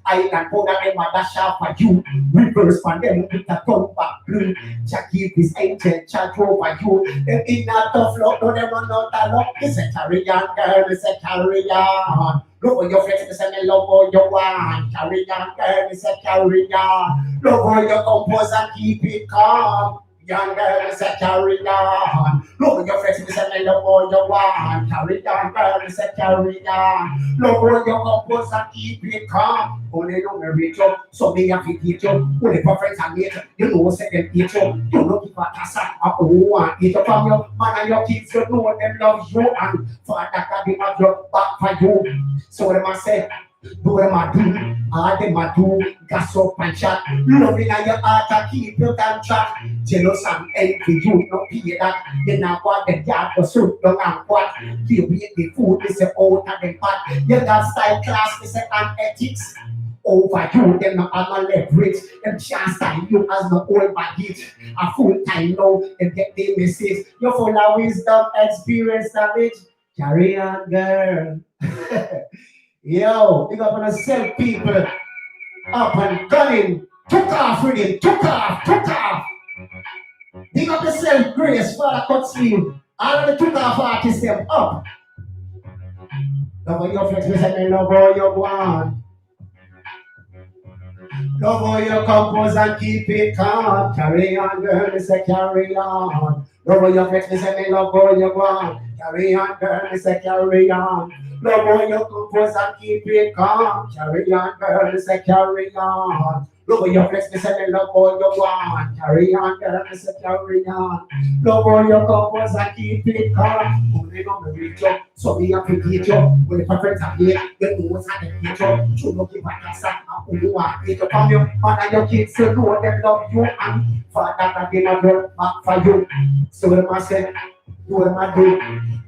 I can put them in my dash out for you. Reverse for them with a turn back blue. Jack give his angel charge over you. Them in a tough luck, no them run out of luck. It's a carry on, girl, it's a carry on. Look at your friends, they say me love all you want. Carry on, girl, it's a carry on. Look how you compose and keep it calm. Young girl, it's a carry on. Look at your friends, they say me love all you want. Carry on, girl, it's a carry on. Look how you compose and keep it calm. Only know me reach you, so me have to teach you. Only preference and hate you know say them hate you. You know give a tassa, a who want hate you from you. Man and your kids, you know them love you and Father God they have your back for you. So them a say, do them a do, all them a do, gas up and chat. Loving in your heart to keep you on track. Jealous and envy, you no pay that. You not want them yard to suit down and what. You eat the food, they say out of them pot. You got style class, they say and ethics. Over you, them not have no leverage. Them can't style you as no old baggage. A full time now, and get the message. You're full of wisdom, experience, knowledge. Carry on, girl. Yo, big up on yourself, people. Up and gunning. Took off with him. Took off. Big up yourself, Grace, Father Cut Sleeve. All of the took off artists, them up. Love how your flex, me say me love how you want. Love how you compose and keep it calm. Carry on, girl, me say carry on. Love how you flex, me say me love how you want. Carry on, girl, me say carry on. Love how you compose and keep it calm. Carry on, girl, me say carry on. Love how you flex, me say me love how you want. Carry on, girl, me say carry on. Love how you compose and keep it calm. Only know me reach you, so me have to hate you. When the friends are here, you know what's happening hate you. You know give a class and who you want hate you from you. Man and your kids, you know them love you and Father God they have your back for you. So them I say, do them I do,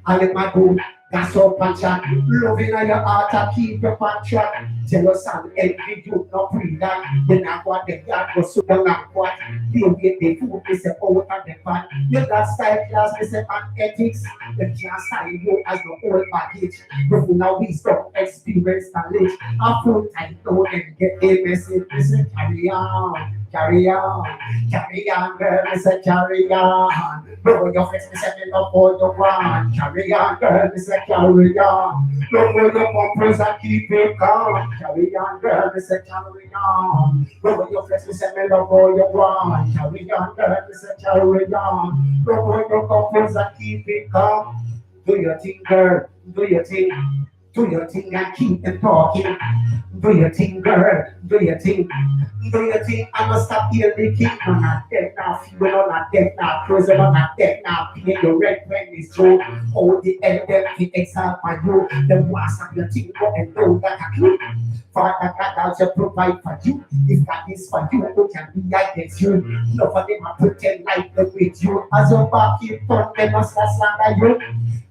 and them I do. That's all punch out. Loving in your heart to keep your punch out. Jealous and envy, you not pre that. You not what the God was so long and what. You get the food, they say out of the pot. You got style class, they say and ethics. They can't style you as the old package. You full of wisdom, experience, knowledge. A full time know and get a message. They say carry on, carry on, girl, me say carry on. Blow your face, me say me love for you one. Carry on, girl, me say carry on. Blow your bumpers and keep it calm. Carry on, girl, me say carry on. Blow your face, me say me love for you one. Carry on, girl, me say carry on. Blow your bumpers and keep it calm. Do your thing, girl, do your thing. Do your thing and keep them talking. Do your thing, girl. Do your thing. Do your thing. I must stop here. The king. I'm not dead now. Fever. I'm not dead now. Cruiser. I'm not dead now. Pay your rent when it's true. Hold the end. Them the exile for you. The worst of your thing. Go and know that I do. Father God also provide for you. If that is for you, who can be against you? No for them I pretend like they're with you. As your back you turn, they must slander you.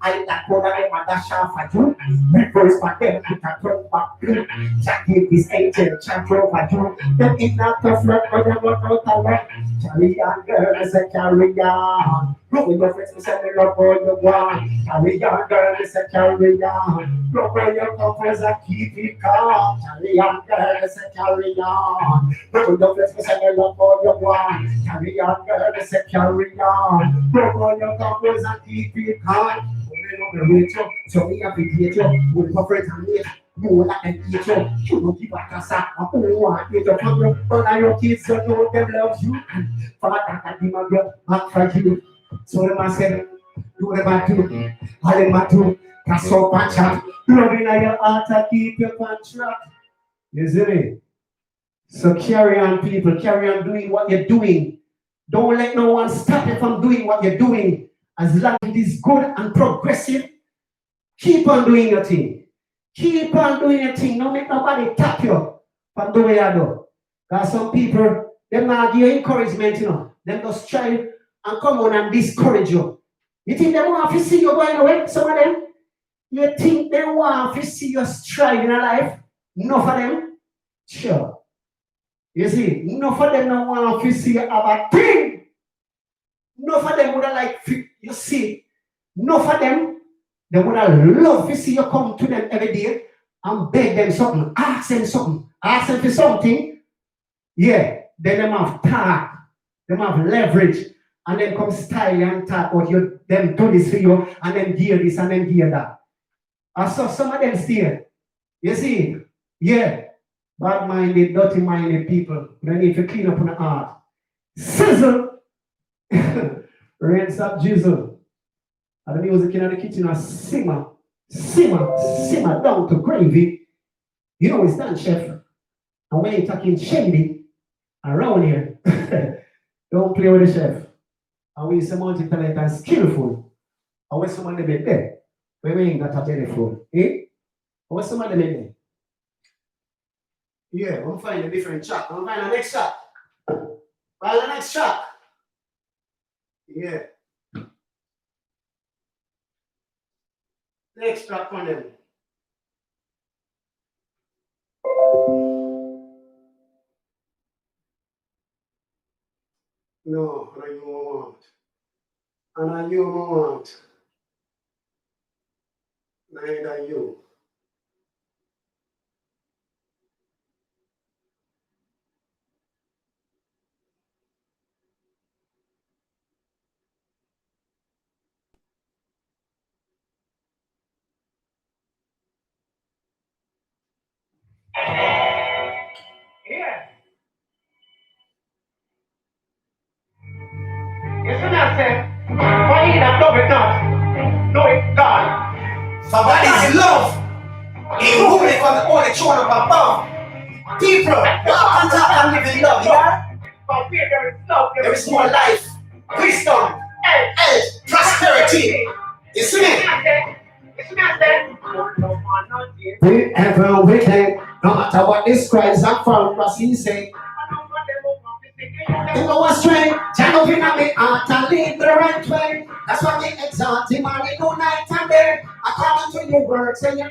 I that one of them are dash off for you. Reverse for them, put a turn back you. Jack give this angel, chant over you. Them in that tough luck, but them not out of luck. Carry on, girl, I say carry on. Blow your friends, me say me love all you want. Carry on, girl, me say carry on. Blow your covers and keep it calm. Carry on, girl, me say carry on. Blow your friends, me say me love all you want. Carry on, girl, me say carry on. Blow your covers and keep it calm. So we have to get you with my friends and me. You will not get you. You will give back a sack. I don't want you to come up. But your kids so know them love you. Father, I give my girl back for you. So them I said, do them I do. I them I do. That's so much. Loving your heart to keep your contract. You see me? So carry on, people. Carry on doing what you're doing. Don't let no one stop you from doing what you're doing. As long as it is good and progressive, keep on doing your thing. Keep on doing your thing. Don't make nobody tap you from the way I do. Because some people, they not give you encouragement, you know. They just try and come on and discourage you. You think they want to see you going away? Some of them? You think they want to see you strive in life? Enough of them? Sure. You see, enough of them don't want to see you have a thing. Enough of them would have like, you see, enough of them, they would have loved to see you come to them every day and beg them something, ask them for something. Yeah, then them have talk, them have leverage, and then come style and talk about you, them do this for you, and then gear this and then gear that. I saw some of them still. You see, yeah, bad-minded, dirty-minded people, they need to clean up on the heart. Sizzle! Rinse up jizzle. And the music in the kitchen is simmer down to gravy. You know it's done, chef. And when you're talking shady around here, don't play with the chef. And we say multi-talent and skillful. And when someone they there, when we ain't got a belly full, eh? And when someone they there. Yeah, we'll find a different track. We'll find the next track. Find the next track. Yeah. Next track on them. No, and I you want. And I you want. Neither you. Yeah. Yes, and I said, why he that love it not? Know it God. For God is love. He ruled it from the only throne of above. People, walk on top and live in love, yeah? But where there is love, there is more life, wisdom, health, prosperity. You see me? Wherever we can, no matter what this cries and from us, he say. You know what's strength, Jah open up me heart and lead the right way. That's why we exalt him and we go night and day. According to your word, say you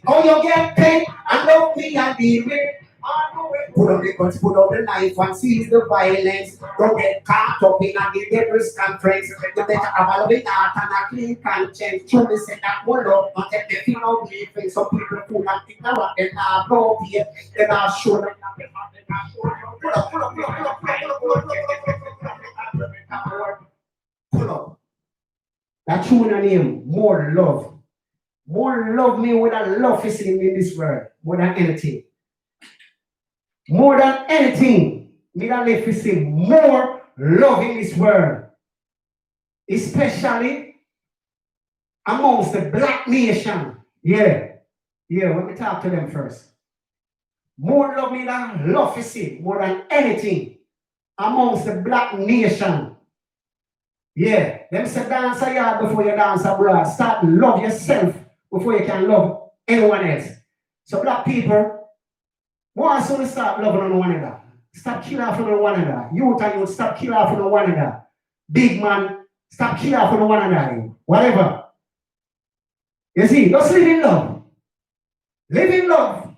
oh, you get paid and love me and be with. Put on the guns, put on the knife and seize the violence. Don't get caught up in a devil's conference. You better have a loving heart and a clean conscience. Truly say that one love, not take the thing out of me. Some people fool and think that what they have no fear. They are sure that Pull up. That true name, more love. More love me with a love is in this world. More than anything. More than anything. Me that live to see more love in this world. Especially amongst the black nation. Yeah. Yeah, let me talk to them first. More love me than love to see. More than anything. Amongst the black nation. Yeah. Them say dance a yard before you dance abroad. Start love yourself before you can love anyone else. So black people, once you start loving on one another, stop killing off on one another. Youth and youth, stop killing off on one another. Big man, stop killing off on one another. Whatever. You see, just live in love. Live in love.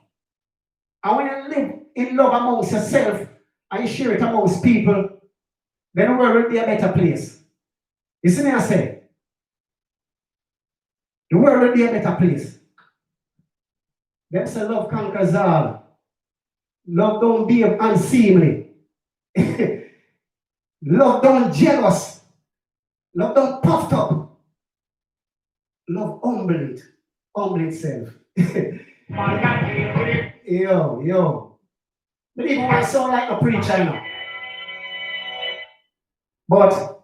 And when you live in love amongst yourself and you share it amongst people, then the world will be a better place. You see me I say? The world will be a better place. Them say love conquers all. Love don't be unseemly. Love don't jealous. Love don't puffed up. Love humble itself. Yo. But even I sound like a preacher now. But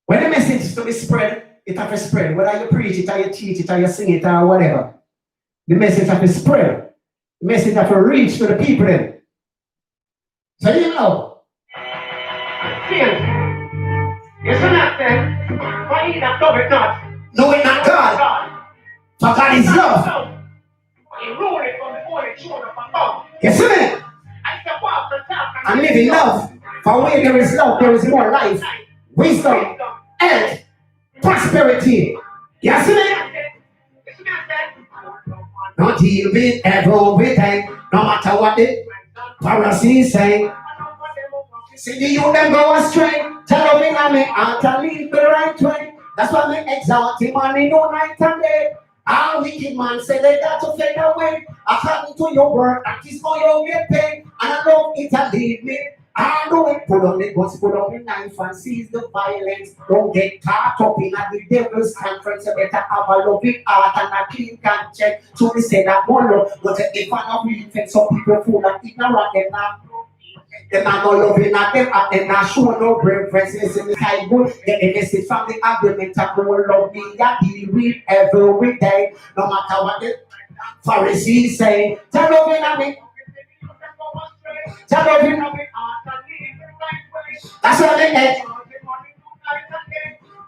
when the message is to be spread, it has to spread. Whether you preach it or you teach it or you sing it or whatever. The message has to spread. The message has to reach to the people then. So you know. It's not then. Why you not know it not? No, it's not God. For God is love. You see me? And live in love. For where there is love, there is more life, wisdom, health, prosperity. You see me? Don't deal with everything, no matter what the Pharisees say. See the youth them go astray. Tell me I may out and lead the right way. That's why me exalt him and he know night and day. All wicked man say they got to fade away. According to your word, that is how you get paid. And I know it'll lead me. I know it. Put on the guns, put on the knife and seize the violence. Don't get caught up in the devil's conference. You better have a loving heart and a clean conscience. So they say that one love, but if I'm not really fit, some people fool and ignorant, they're not. They're not loving at them, and they're not showing no preferences in the sky good. Get the message from the argument of more love me that deal with every day. No matter what the Pharisees say. Tell loving at me. Tell loving at me. That's what they get.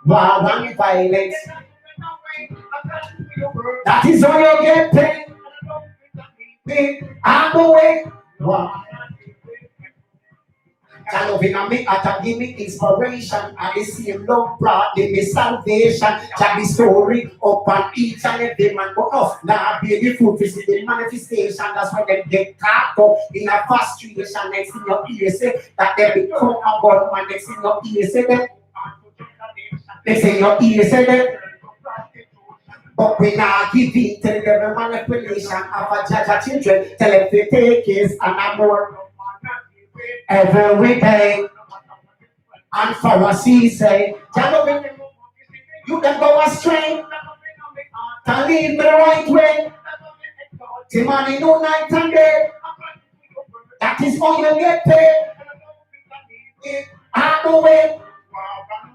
War and violence. That is how you get paid. I'm away. Wow. Loving on me, to give me inspiration, and the same love brought me salvation. Tell the story upon each and every man, but off now be the fruit, visit the manifestation. That's why they get caught up in a frustration. Next thing your ear say that they become a God man. Next thing your ear say that. Next thing your ear say that. But we not give in to the devil manipulation of a judge of children. Tell them to take his and a more. Every day, and Pharisees say, you can go astray, to lead me the right way. The money no night and day. That is how you get paid. And the way.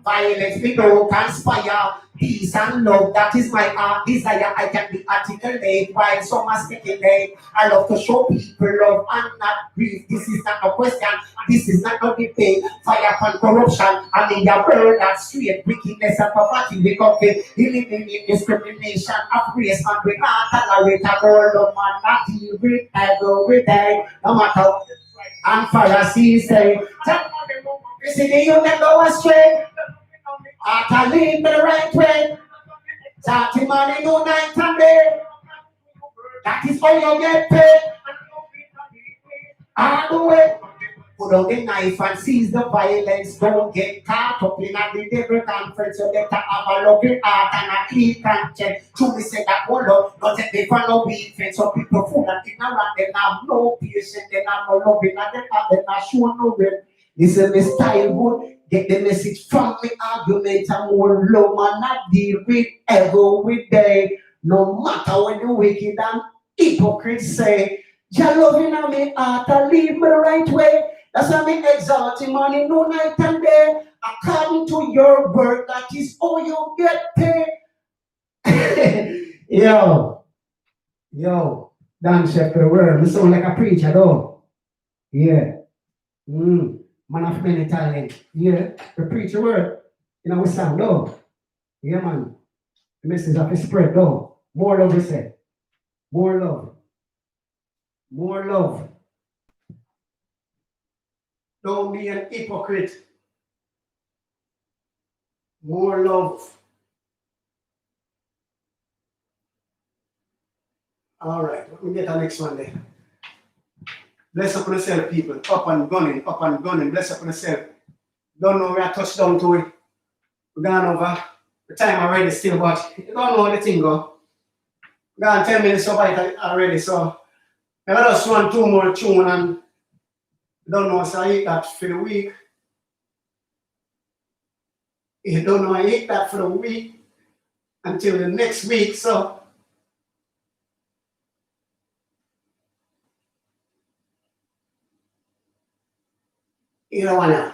Violence we don't conspire. Peace and love, that is my heart desire. I can be articulate while some are speculate. I love to show people love and not grief. This is not a question. This is not a debate. Fire and corruption. I mean the world that's straight. Wickedness and poverty. We come to eliminate discrimination of race. And we not tolerate a girl of man not deal with every day. No matter. And Pharisees say, you see you can go astray. I can lead me the right way. Talk money no night and day. That is how you get paid. And the way. Put on the knife and seize the violence. Don't get caught up in a the devil conference. You better have a loving heart and a clean conscience. Truly say that one love, not take me for no weak friends. Some people fool and ignorant, they have no patience, they have no loving, and they not show no will. This is my style, would get the message from the argument and more love, man, not deal with every day. No matter when you wicked and hypocrites say, your loving on me heart and lead me the right way. That's why me exalting morning, no night and day. According to your word, that is all you get paid. yo, dance after the word. Me sound like a preacher, though. Yeah. Man of many talent. Yeah. The preacher word. You know, we sound, though. Yeah, man. The message of the spread, though. More love, we say. More love. More love. Don't be an hypocrite. More love. All right, let me get the next one there. Bless up on yourself, people. Up and gunning, up and gunning. Bless up on yourself. Don't know where I touched down to it. We're going over. The time already still, but you don't know how the thing go. We're going 10 minutes over it already, so I just want 2 more tune and don't know, so I eat that for the week. You don't know, I eat that for the week until the next week, so you don't want to.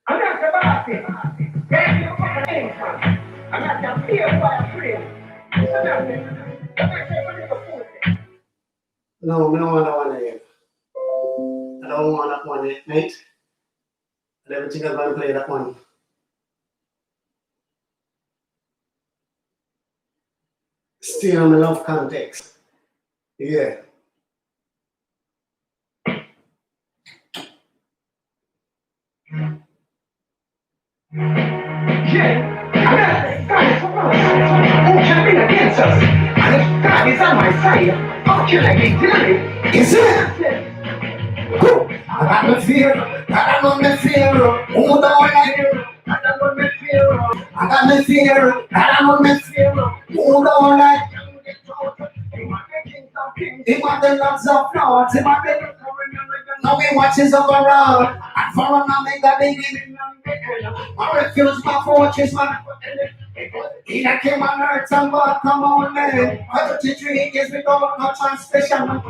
I'm not the boss. Damn, you're fucking anything. I'm not the fear by a friend. No, we don't want that one yet. I don't want that one yet, mate. I never think I'm going to play that one. Still on the love context. Yeah. Yeah, God is for us. Who can be against us? And if God is on my side, how can I be denied? Is it? I got no fear, I got no fear. Who don't like you? I got no fear, I got no fear, I got no fear. Who don't like you? He want the loves of lords, he want the now he watches over around, and for a moment that they give my refuge, my fortress, my he that came on earth and God come on man. 33 years without no transgression.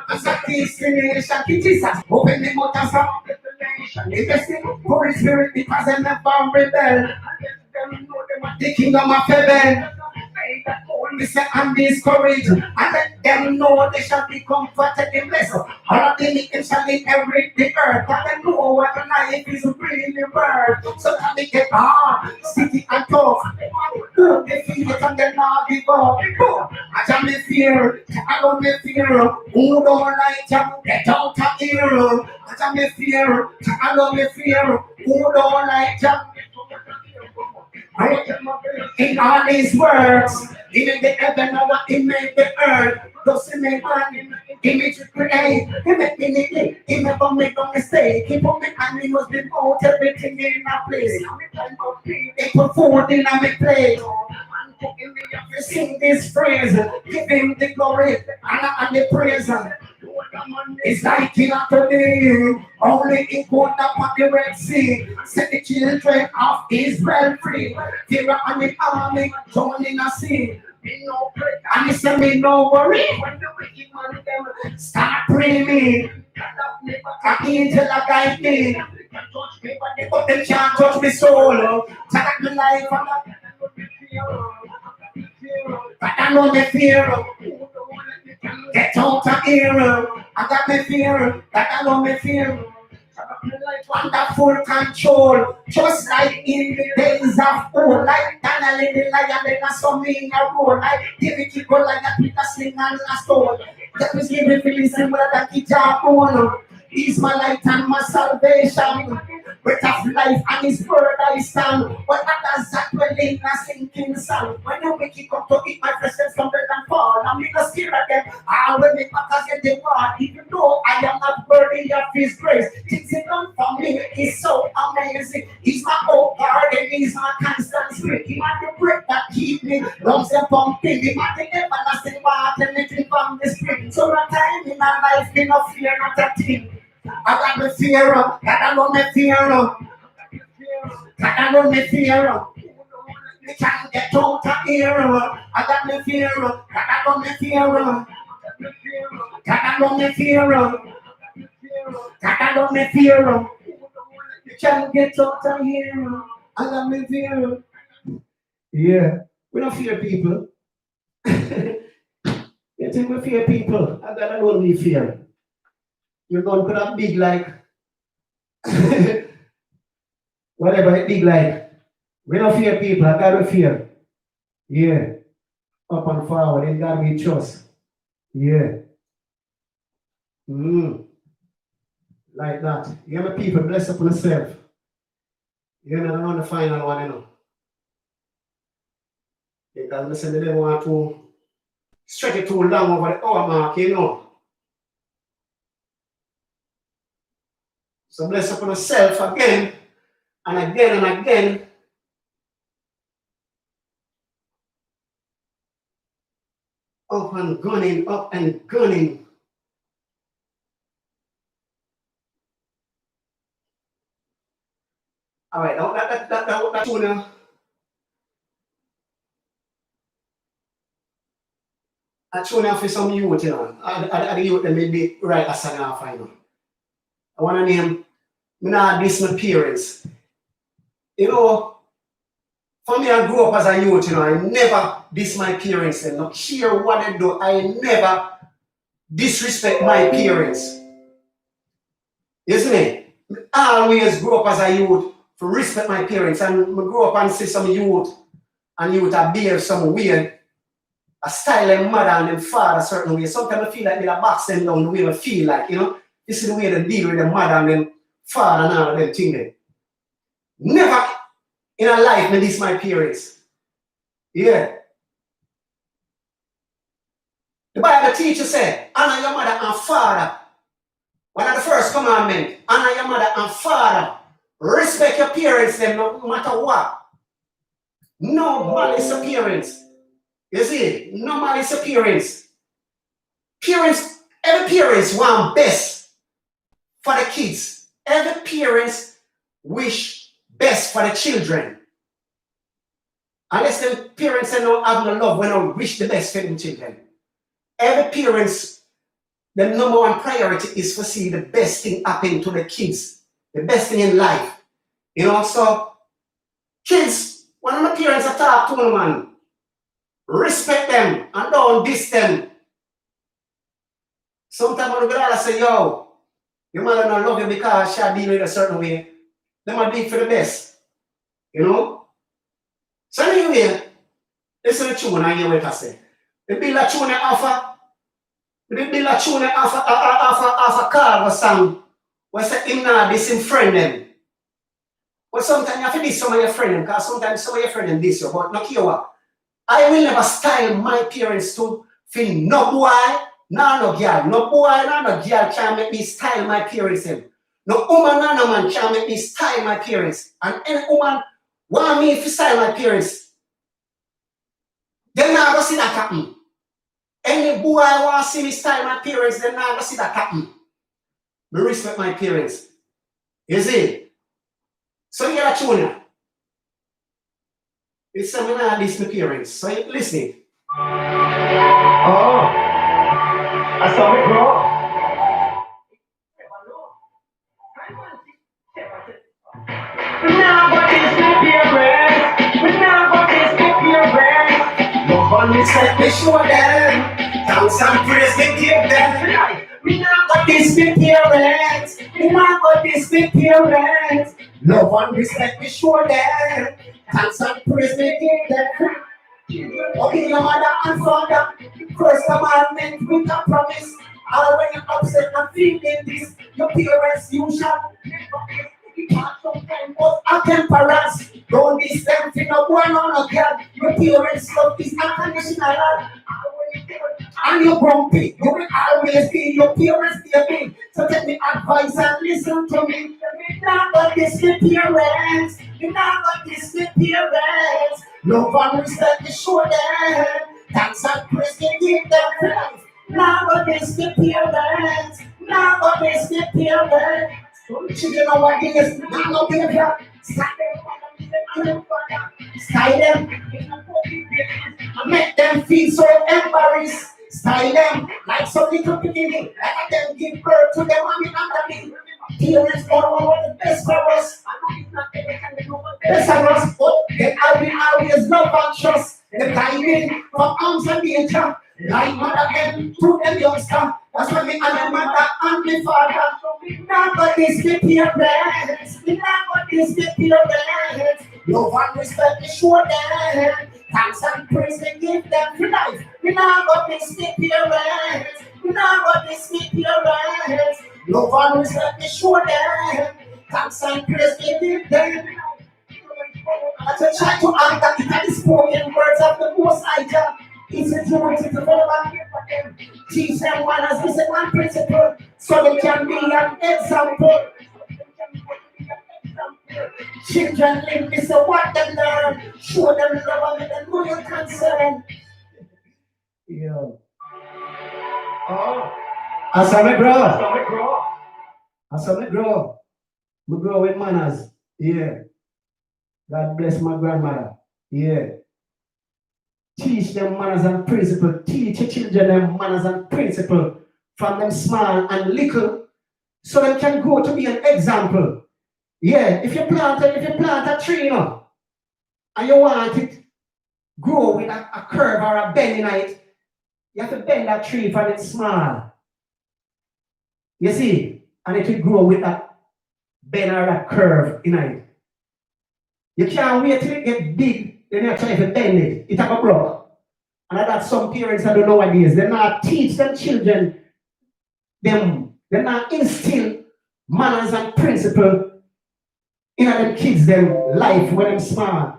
As a destination, Jesus, open the mouth and stop. Investing Holy Spirit because they never rebel. The kingdom of heaven. We say I'm discouraged, and let them know they shall be comforted and blessed. All of the wicked shall inherit the earth, and they know what life is really worth. So that they get hard, sticky and tough. They feel it and they not give up. I shall be fear, I don't be fear. Who don't like you, get out of here. I shall be fear, I don't be fear. Who don't like you? In all his works, he made the heaven and what he made the earth. Does he make man, he made you create, he made me neatly, he never make a mistake. He put me and he must be out everything in a place. He put food in a plate. Sing this phrase, give him the glory and the praise. It's like in a today, only in good upon the Red Sea. Set the children of Israel free. Terror and the army joining a sea. And he said me no worry. When the wicked man them start praying me, an angel a guide me. But they can't touch me soul. Take me life and but I know me fear. Get out of here. I got me fear. But I know me fear. Wonderful control, just like in the days of old, like Daniel in the lion, then I saw me in a roll, like David go like a Peter sling and a stone. That was giving Phyllis and where that guitar on. He's my light and my salvation. Breath of life and his word I stand. What others that will in a sinking sand. When the wicked come to eat my presence from the land fall, I'm in a scared of them. I will make matters get the war. Even though I am not worthy of his grace, things he done for me is so amazing. He's my old garden, he's my constant spirit. He might the breath that keep me lungs and pumping. He might the everlasting water living from the spring. So the time in my life, me no fear not a thing. I got the fear of, God alone me fear of. God alone me fear of. Me can't get out of here. I got me fear of, God alone me fear of. God alone me fear of. God alone me fear of. You can't get out of here. I got me fear of. Yeah, we don't fear people. You think we fear people? I got alone me fear. You're going to have big like whatever it big like. We don't fear people, I gotta fear. Yeah. Up and forward, it gotta be trust. Yeah. Like that. You know people, bless up on yourself. You know, on the final one, you know. Because listen, they don't want to stretch it too long over the hour mark, you know. So bless upon yourself again and again and again. Up and gunning, up and gunning. All right, that tune. I tune for some youth, you know. I youth that may be right as a final. I want to name, me not this my parents. You know, for me, I grew up as a youth, you know, I never diss my parents and not care what they do. I never disrespect my parents. Isn't it? I always grew up as a youth to respect my parents. And I grew up and see some youth and youth are behave some weird. A style and mother and them father a certain way. Sometimes I feel like they box them down the way I feel like, you know. This is the way they deal with the mother and them father and all of them things. Never in a life may this my parents. Yeah. The Bible teacher said, honor your mother and father. One of the first commandments, honor your mother and father. Respect your parents then no matter what. No malice appearance. You see, no malice appearance. Parents, every parents want best for the kids. Every parents wish best for the children. Unless the parents don't have no love when they wish the best for the children. Every parents, the number one priority is to see the best thing happen to the kids. The best thing in life. You know, so kids, when the parents are talk to them, man, respect them and don't diss them. Sometimes when the girl say, yo, your mother don't love you because she deal with a certain way, they might do it for the best. You know? So anyway, listen to the tune and hear what I say. They build a tune offer. They build a tune offer a car or song. We say him now this him friend them. But sometimes you have to diss some of your friends because sometimes some of your friends diss you, but not care what. I will never style my parents to feel no boy, no girl. No boy, no girl can make me style my parents. No woman, no man can make me style my parents. And any woman want me to style my parents, then now go see that happen. Any boy want to see me style my parents, then now go see that happen. I respect my parents. You see? So you're a tuner. It's something like this, my parents. So you listen. Oh, I saw it, bro. Now what is my parents? Now what is my parents? No one is like me show them. Thanks and praise me give them. Now what is my parents? Now what is my parents? No one respect me show them. Thanks and praise me give them. Okay, your mother and father, first commandment with a promise. All when you're upset and feeling this, your parents you shall a temperance. Don't be something of one on a girl. Your parents love is unconditional love. And you're grumpy. You will always be your parents' baby. So take me advice and listen to me. You not got this with parents. You not got this with parents. Love and respect is show them. Thanks and praise you give them friends. Now got this with parents. Now got this with parents. Children know what it is. Now no behavior. Style them. I make them feel so embarrassed. Style them like some little beginning. Let them give birth to them and under me. Parents don't know what the best for us. Best for us, but they always love and trust. They're guiding from arms and danger. Like mother and to them youngster. That's why me and my mother and my father. We now got this with parents. We now got this with parents. Love and respect is show them. Thanks and praise we give them for life. We now got this with parents. We now got this with parents. Love and respect is show them. Thanks and praise we give them. As I try to anchor it at the spoken words of the Most High God. It's a duty to develop them. Teach them manners, this is one principle, so they can be an example. Children live this is what they learn. Show them love and let them know your concern. Yeah. Oh. As I grow, we grow with manners. Yeah. God bless my grandmother. Yeah. Teach them manners and principle. Teach your children them manners and principle from them small and little, so they can grow to be an example. Yeah, if you plant a tree, you know, and you want it grow with a curve or a bend in it, you have to bend that tree from it's small. You see, and it will grow with that bend or that curve in it. You can't wait till it get big, then you try to bend it. It have a block. And that's some parents that don't know what it is. They're not teach them children, they're not instill manners and principle in them kids, them life when they're small.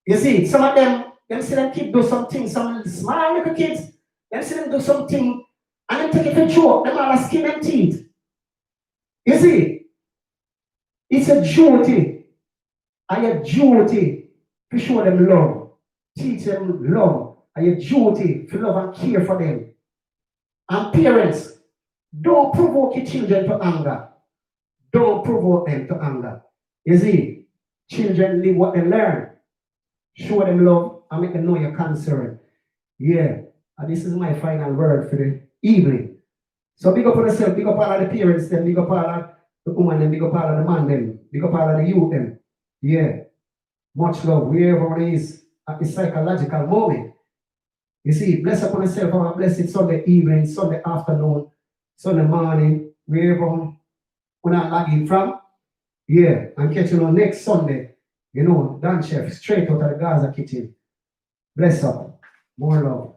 You see, some of them see them kids do something, some small little kids, them see them do something, and then take it for joke, them all skin and teeth. You see, it's a duty, and your duty to show them love, teach them love, and your duty to love and care for them. And parents, don't provoke your children to anger. Don't provoke them to anger. You see, children live what they learn. Show them love and make them know you're concerned. Yeah, and this is my final word for the evening. So big up on yourself, big up all of the parents, them, big up all of the woman, them, big up all of the man, them, big up all of the youth, them. Yeah, much love wherever it is at the psychological moment. You see, bless upon yourself on a blessed Sunday evening, Sunday afternoon, Sunday morning, wherever we're not lagging from. Yeah, and catch you on next Sunday. You know, Dan Chef, straight out of the Gaza kitchen. Bless up. More love.